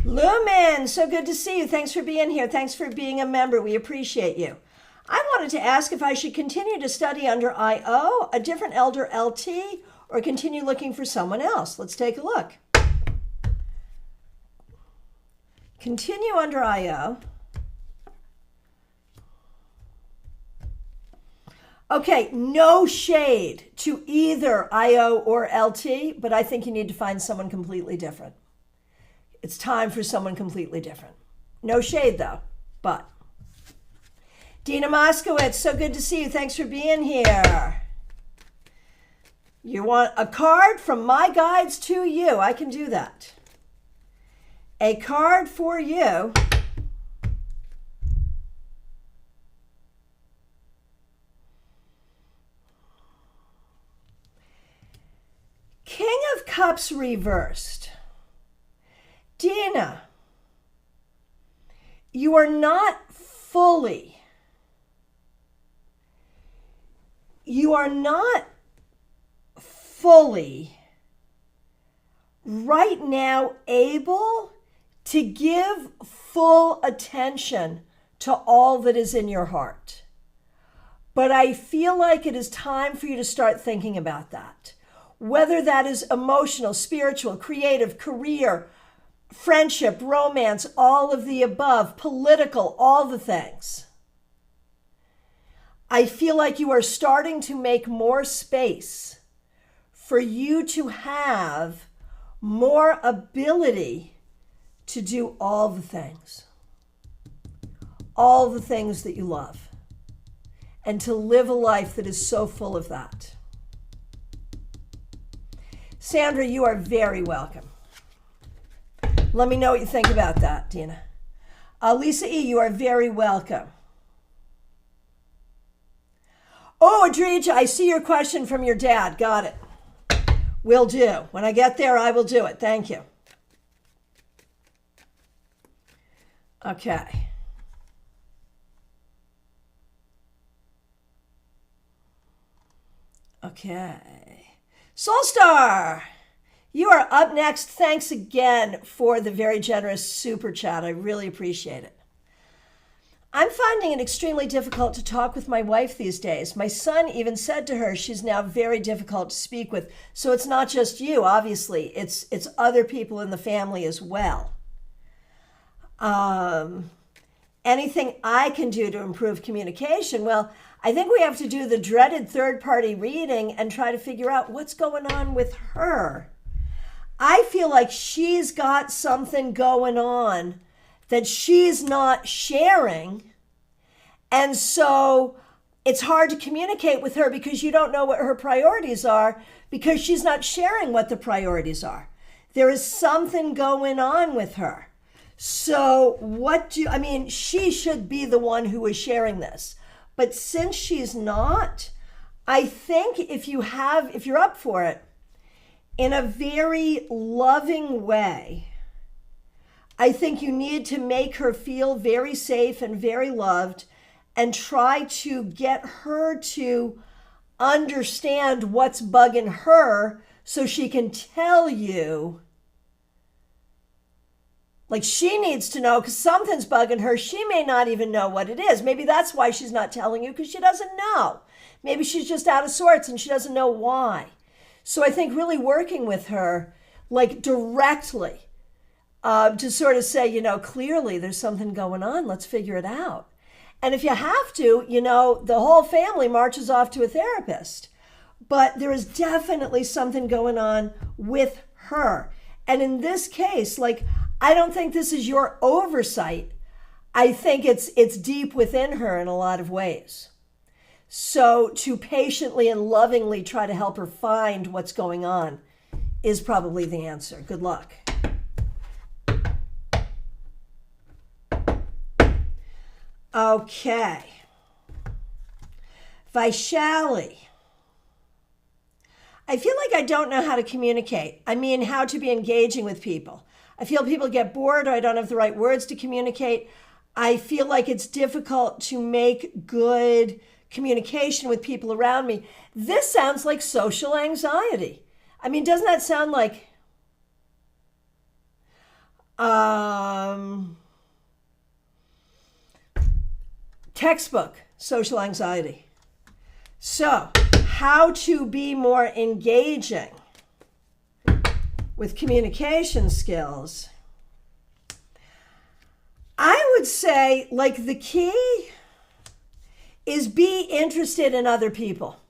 Lumen, so good to see you. Thanks for being here. Thanks for being a member. We appreciate you. I wanted to ask if I should continue to study under IO, a different elder LT, or continue looking for someone else. Let's take a look. Continue under IO. Okay, no shade to either IO or LT, but I think you need to find someone completely different. It's time for someone completely different. No shade though, but. Dina Moskowitz, so good to see you. Thanks for being here. You want a card from my guides to you. I can do that. A card for you. King of Cups reversed. Dina, you are not fully right now able to give full attention to all that is in your heart. But I feel like it is time for you to start thinking about that. whether that is emotional, spiritual, creative, career, friendship, romance, all of the above, political, all the things. I feel like you are starting to make more space for you to have more ability to do all the things that you love, and to live a life that is so full of that. Sandra, you are very welcome. Let me know what you think about that, Dina. Lisa E., you are very welcome. Oh, Adrija, I see your question from your dad. Got it. Will do. When I get there, I will do it. Thank you. Okay. Okay. Soulstar, you are up next. Thanks again for the very generous super chat. I really appreciate it. I'm finding it extremely difficult to talk with my wife these days. My son even said to her she's now very difficult to speak with. So it's not just you, obviously. It's other people in the family as well. Anything I can do to improve communication? Well, I think we have to do the dreaded third-party reading and try to figure out what's going on with her. I feel like she's got something going on that she's not sharing. And so it's hard to communicate with her because you don't know what her priorities are, because she's not sharing what the priorities are. There is something going on with her. So she should be the one who is sharing this. But since she's not, I think if you're up for it, in a very loving way, I think you need to make her feel very safe and very loved, and try to get her to understand what's bugging her so she can tell you. Like, she needs to know, because something's bugging her. She may not even know what it is. Maybe that's why she's not telling you, because she doesn't know. Maybe she's just out of sorts and she doesn't know why. So I think really working with her, like, directly, to sort of say, clearly there's something going on. Let's figure it out. And if you have to, the whole family marches off to a therapist. But there is definitely something going on with her. And in this case, I don't think this is your oversight. I think it's deep within her in a lot of ways. So to patiently and lovingly try to help her find what's going on is probably the answer. Good luck. Okay. Vaishali. I feel like I don't know how to communicate. I mean, how to be engaging with people. I feel people get bored, or I don't have the right words to communicate. I feel like it's difficult to make good communication with people around me. This sounds like social anxiety. I mean, doesn't that sound like textbook social anxiety? So, how to be more engaging with communication skills. I would say, the key is be interested in other people.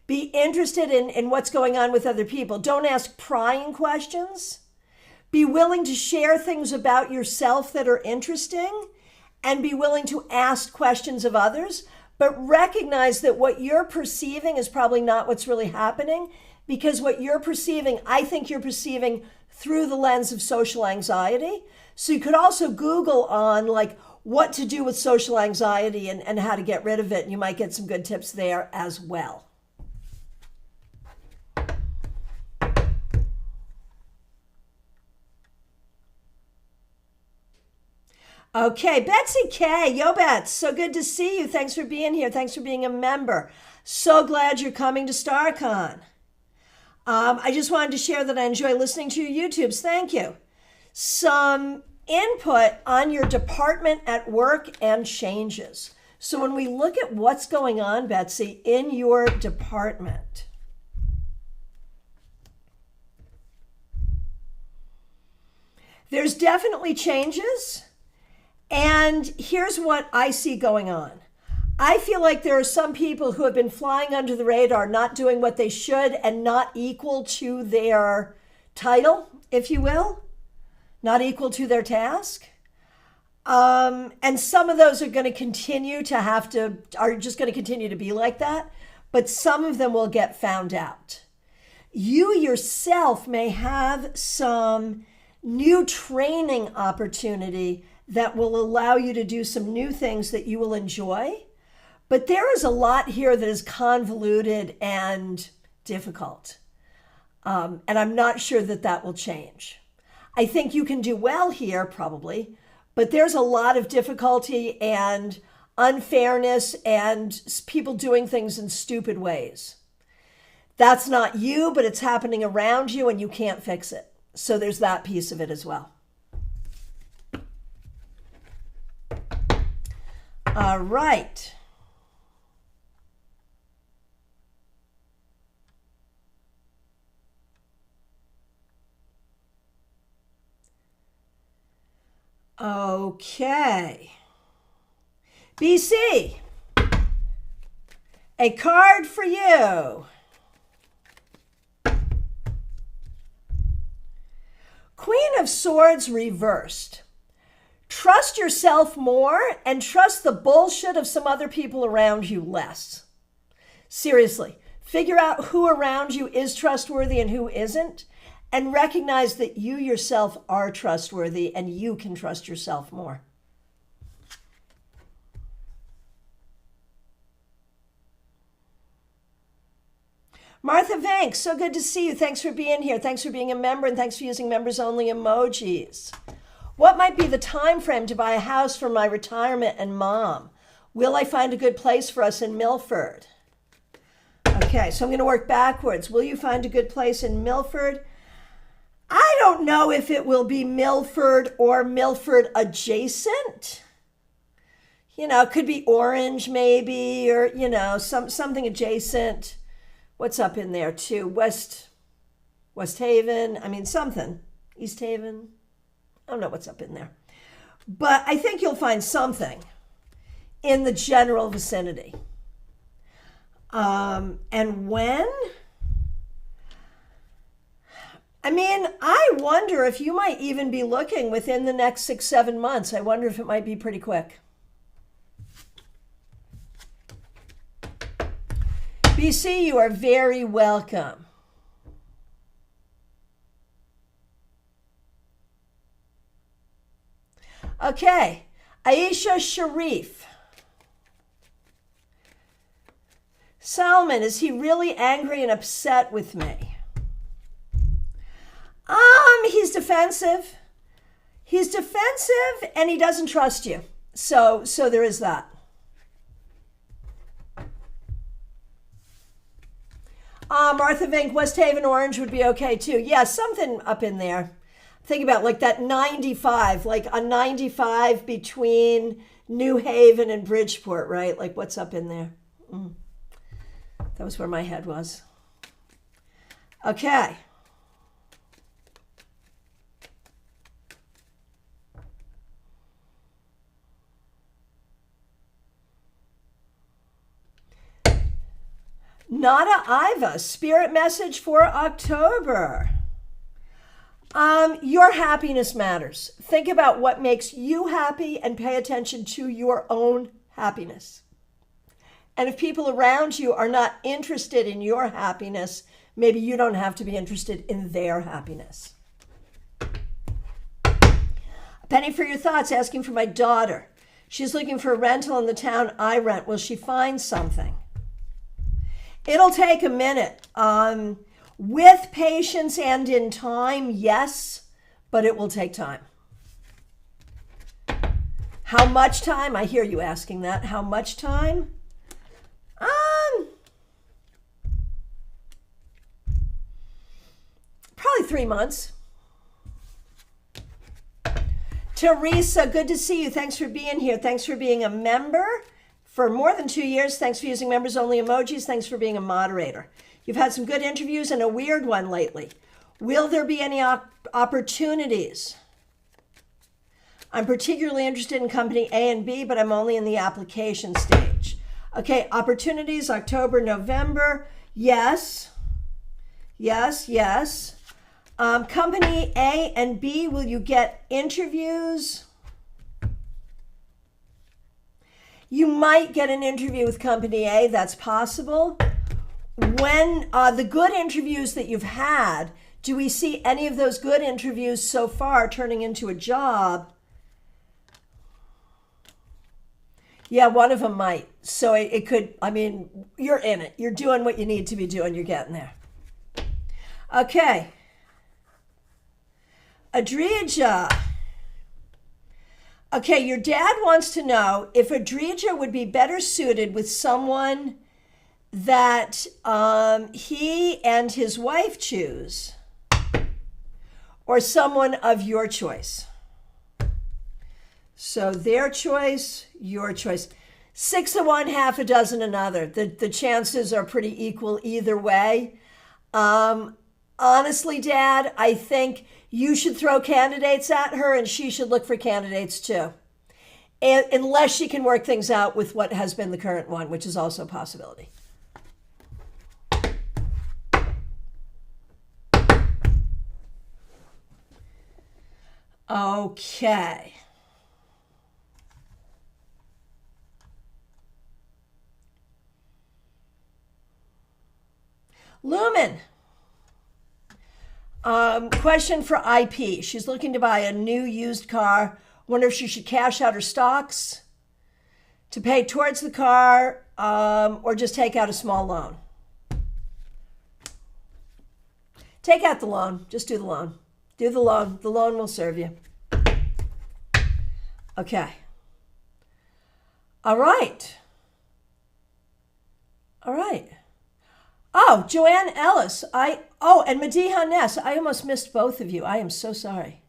Be interested in what's going on with other people. Don't ask prying questions. Be willing to share things about yourself that are interesting, and be willing to ask questions of others, but recognize that what you're perceiving is probably not what's really happening, because what you're perceiving, I think you're perceiving through the lens of social anxiety. So you could also Google on what to do with social anxiety and how to get rid of it. And you might get some good tips there as well. Okay, Betsy K. Yo, Bets, so good to see you. Thanks for being here. Thanks for being a member. So glad you're coming to StaarCon. I just wanted to share that I enjoy listening to your YouTubes. Thank you. Some input on your department at work and changes. So when we look at what's going on, Betsy, in your department, There's definitely changes. And here's what I see going on. I feel like there are some people who have been flying under the radar, not doing what they should and not equal to their title, if you will, not equal to their task. And some of those are going to continue to are just going to continue to be like that. But some of them will get found out. You yourself may have some new training opportunity that will allow you to do some new things that you will enjoy. But there is a lot here that is convoluted and difficult. And I'm not sure that that will change. I think you can do well here, probably, but there's a lot of difficulty and unfairness and people doing things in stupid ways. That's not you, but it's happening around you and you can't fix it. So there's that piece of it as well. All right. Okay. BC, a card for you. Queen of Swords reversed. Trust yourself more and trust the bullshit of some other people around you less. Seriously, figure out who around you is trustworthy and who isn't, and recognize that you yourself are trustworthy and you can trust yourself more. Martha Vank, so good to see you. Thanks for being here. Thanks for being a member, and thanks for using members-only emojis. What might be the time frame to buy a house for my retirement and mom? Will I find a good place for us in Milford? Okay, so I'm going to work backwards. Will you find a good place in Milford? I don't know if it will be Milford or Milford adjacent. You know, it could be Orange maybe, or, you know, something adjacent. What's up in there too? West Haven. I mean, something. East Haven. I don't know what's up in there. But I think you'll find something in the general vicinity. And when? I mean, I wonder if you might even be looking within the next 6-7 months. I wonder if it might be pretty quick. BC, you are very welcome. Okay, Aisha Sharif. Salman, is he really angry and upset with me? He's defensive. He's defensive and he doesn't trust you. So there is that. Martha Vink, West Haven Orange would be okay too. Yeah, something up in there. Think about like that 95, like a 95 between New Haven and Bridgeport, right? Like what's up in there? That was where my head was. Okay. Nada Iva, spirit message for October. Your happiness matters. Think about what makes you happy and pay attention to your own happiness. And if people around you are not interested in your happiness, maybe you don't have to be interested in their happiness. A penny for your thoughts, asking for my daughter. She's looking for a rental in the town I rent. Will she find something? It'll take a minute. With patience and in time, yes, but it will take time. How much time? I hear you asking that. How much time? Probably 3 months. Teresa, good to see you. Thanks for being here. Thanks for being a member for more than 2 years. Thanks for using members only emojis. Thanks for being a moderator. You've had some good interviews and a weird one lately. Will there be any opportunities? I'm particularly interested in company A and B, but I'm only in the application stage. Okay, opportunities, October, November. Yes. Yes, yes. Company A and B, will you get interviews? You might get an interview with company A, that's possible. When the good interviews that you've had, do we see any of those good interviews so far turning into a job? Yeah, one of them might. So it could, I mean, you're in it. You're doing what you need to be doing. You're getting there. Okay. Adrija. Okay, your dad wants to know if Adrija would be better suited with someone that he and his wife choose, or someone of your choice. So their choice, your choice. 6 of one, half a dozen another. The chances are pretty equal either way. Honestly, Dad, I think you should throw candidates at her and she should look for candidates too. Unless she can work things out with what has been the current one, which is also a possibility. Okay. Lumen. Question for IP. She's looking to buy a new used car. Wonder if she should cash out her stocks to pay towards the car, or just take out a small loan. Take out the loan. Just do the loan. Do the loan. The loan will serve you. Okay. All right. All right. Oh, Joanne Ellis. And Mediha Ness. I almost missed both of you. I am so sorry.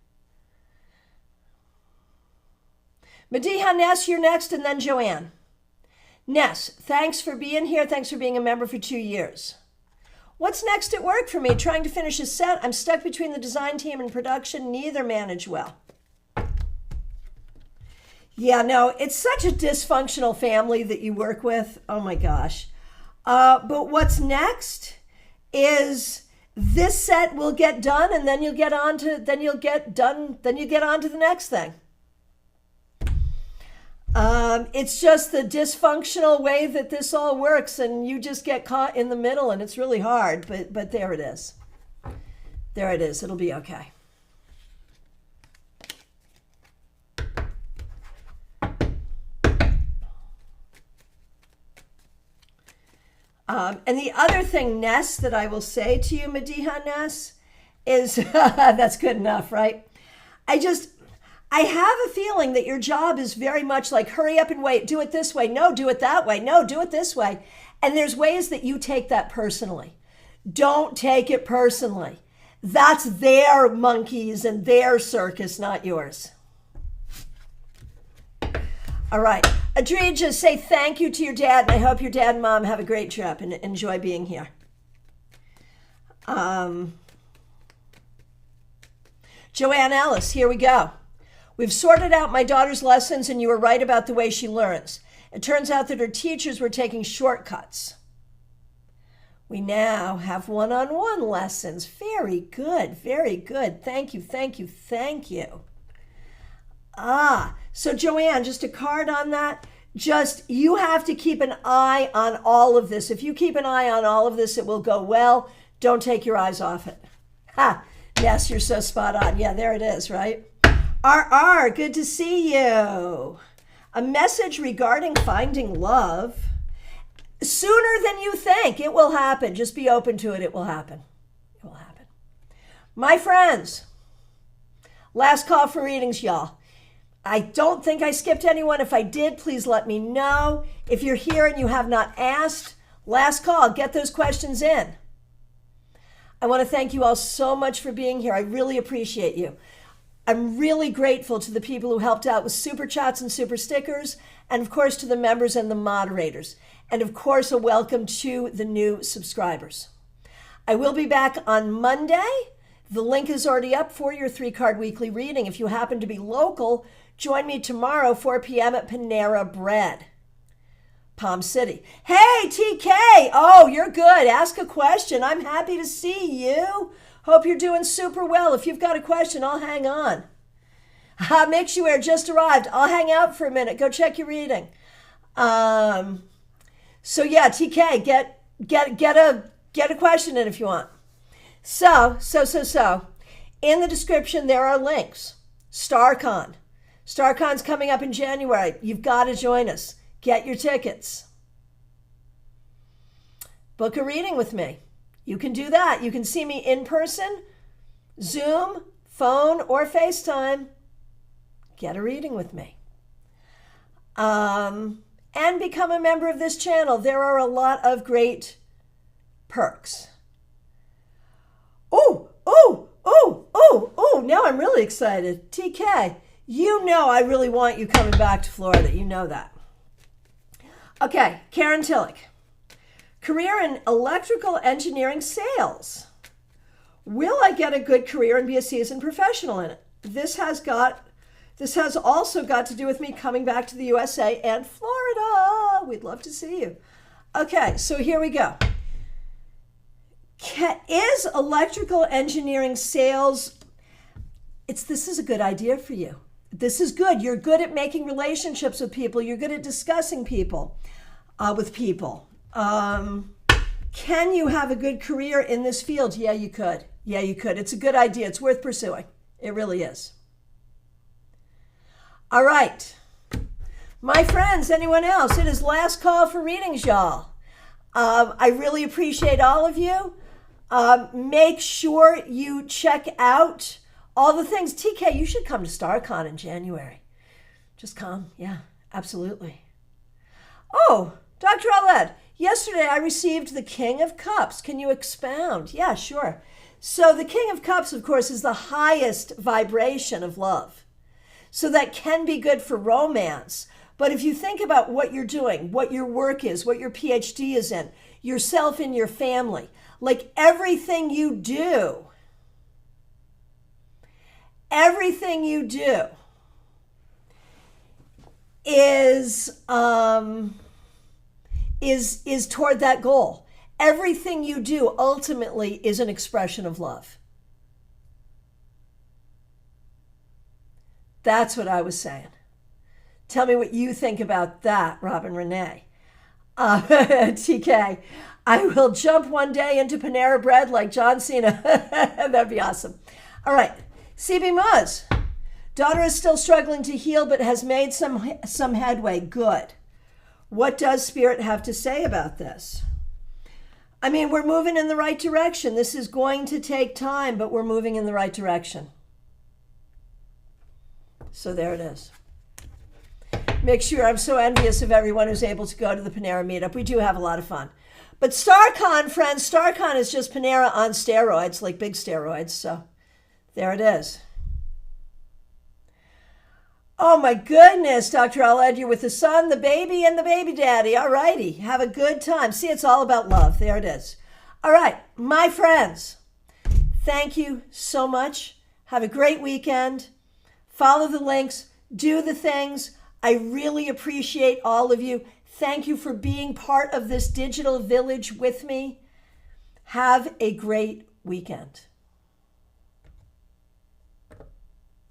Mediha Ness, you're next, and then Joanne. Ness, thanks for being here. Thanks for being a member for 2 years. What's next at work for me? Trying to finish a set. I'm stuck between the design team and production. Neither manage well. Yeah, no, it's such a dysfunctional family that you work with. Oh my gosh. But what's next is this set will get done, and then you'll get on to the next thing. It's just the dysfunctional way that this all works, and you just get caught in the middle, and it's really hard, but there it is. There it is. It'll be okay. And the other thing, Ness, that I will say to you, Mediha Ness, is that's good enough, right? I have a feeling that your job is very much like, hurry up and wait, do it this way, no, do it that way, no, do it this way. And there's ways that you take that personally. Don't take it personally. That's their monkeys and their circus, not yours. All right. Adrija, say thank you to your dad, and I hope your dad and mom have a great trip and enjoy being here. Joanne Ellis, here we go. We've sorted out my daughter's lessons, and you were right about the way she learns. It turns out that her teachers were taking shortcuts. We now have one-on-one lessons. Very good, very good. Thank you, thank you, thank you. So Joanne, just a card on that. You have to keep an eye on all of this. If you keep an eye on all of this, it will go well. Don't take your eyes off it. Yes, you're so spot on. Yeah, there it is, right? RR, good to see you. A message regarding finding love. Sooner than you think. It will happen. Just be open to it. It will happen. It will happen. My friends, last call for readings, y'all. I don't think I skipped anyone. If I did, please let me know. If you're here and you have not asked, last call, get those questions in. I want to thank you all so much for being here. I really appreciate you. I'm really grateful to the people who helped out with super chats and super stickers, and of course to the members and the moderators, and of course a welcome to the new subscribers. I will be back on Monday. The link is already up for your 3-card weekly reading. If you happen to be local, join me tomorrow, 4 p.m. at Panera Bread, Palm City. Hey, TK! Oh, you're good. Ask a question. I'm happy to see you. Hope you're doing super well. If you've got a question, I'll hang on. Mixuair just arrived. I'll hang out for a minute. Go check your reading. So yeah, TK, get a question in if you want. So. In the description, there are links. StaarCon. StaarCon's coming up in January. You've got to join us. Get your tickets. Book a reading with me. You can do that. You can see me in person, Zoom, phone, or FaceTime. Get a reading with me. And become a member of this channel. There are a lot of great perks. Now I'm really excited. TK, you know I really want you coming back to Florida. You know that. Okay, Karen Tillich. Career in electrical engineering sales. Will I get a good career and be a seasoned professional in it? This has also got to do with me coming back to the USA and Florida. We'd love to see you. Okay, so here we go. Is electrical engineering sales, this is a good idea for you. This is good. You're good at making relationships with people. You're good at discussing with people. Can you have a good career in this field? Yeah, you could. It's a good idea. It's worth pursuing. It really is. All right. My friends, anyone else? It is last call for readings, y'all. I really appreciate all of you. Make sure you check out all the things. TK, you should come to StaarCon in January. Just come. Yeah, absolutely. Oh, Dr. Aled, yesterday I received the King of Cups. Can you expound? Yeah, sure. So the King of Cups, of course, is the highest vibration of love. So that can be good for romance. But if you think about what you're doing, what your work is, what your PhD is in, yourself and your family, like everything you do is toward that goal. Everything you do ultimately is an expression of love. That's what I was saying. Tell me what you think about that, Robin Renee. TK, I will jump one day into Panera Bread like John Cena. That'd be awesome. All right, CB Muzz. Daughter is still struggling to heal, but has made some headway. Good. What does Spirit have to say about this? I mean, we're moving in the right direction. This is going to take time, but we're moving in the right direction. So there it is. Make sure, I'm so envious of everyone who's able to go to the Panera meetup. We do have a lot of fun. But StaarCon, friends, StaarCon is just Panera on steroids, like big steroids. So there it is. Oh my goodness, Dr. Aled, you're with the son, the baby, and the baby daddy. All righty, have a good time. See, it's all about love. There it is. All right, my friends, thank you so much. Have a great weekend. Follow the links, do the things. I really appreciate all of you. Thank you for being part of this digital village with me. Have a great weekend.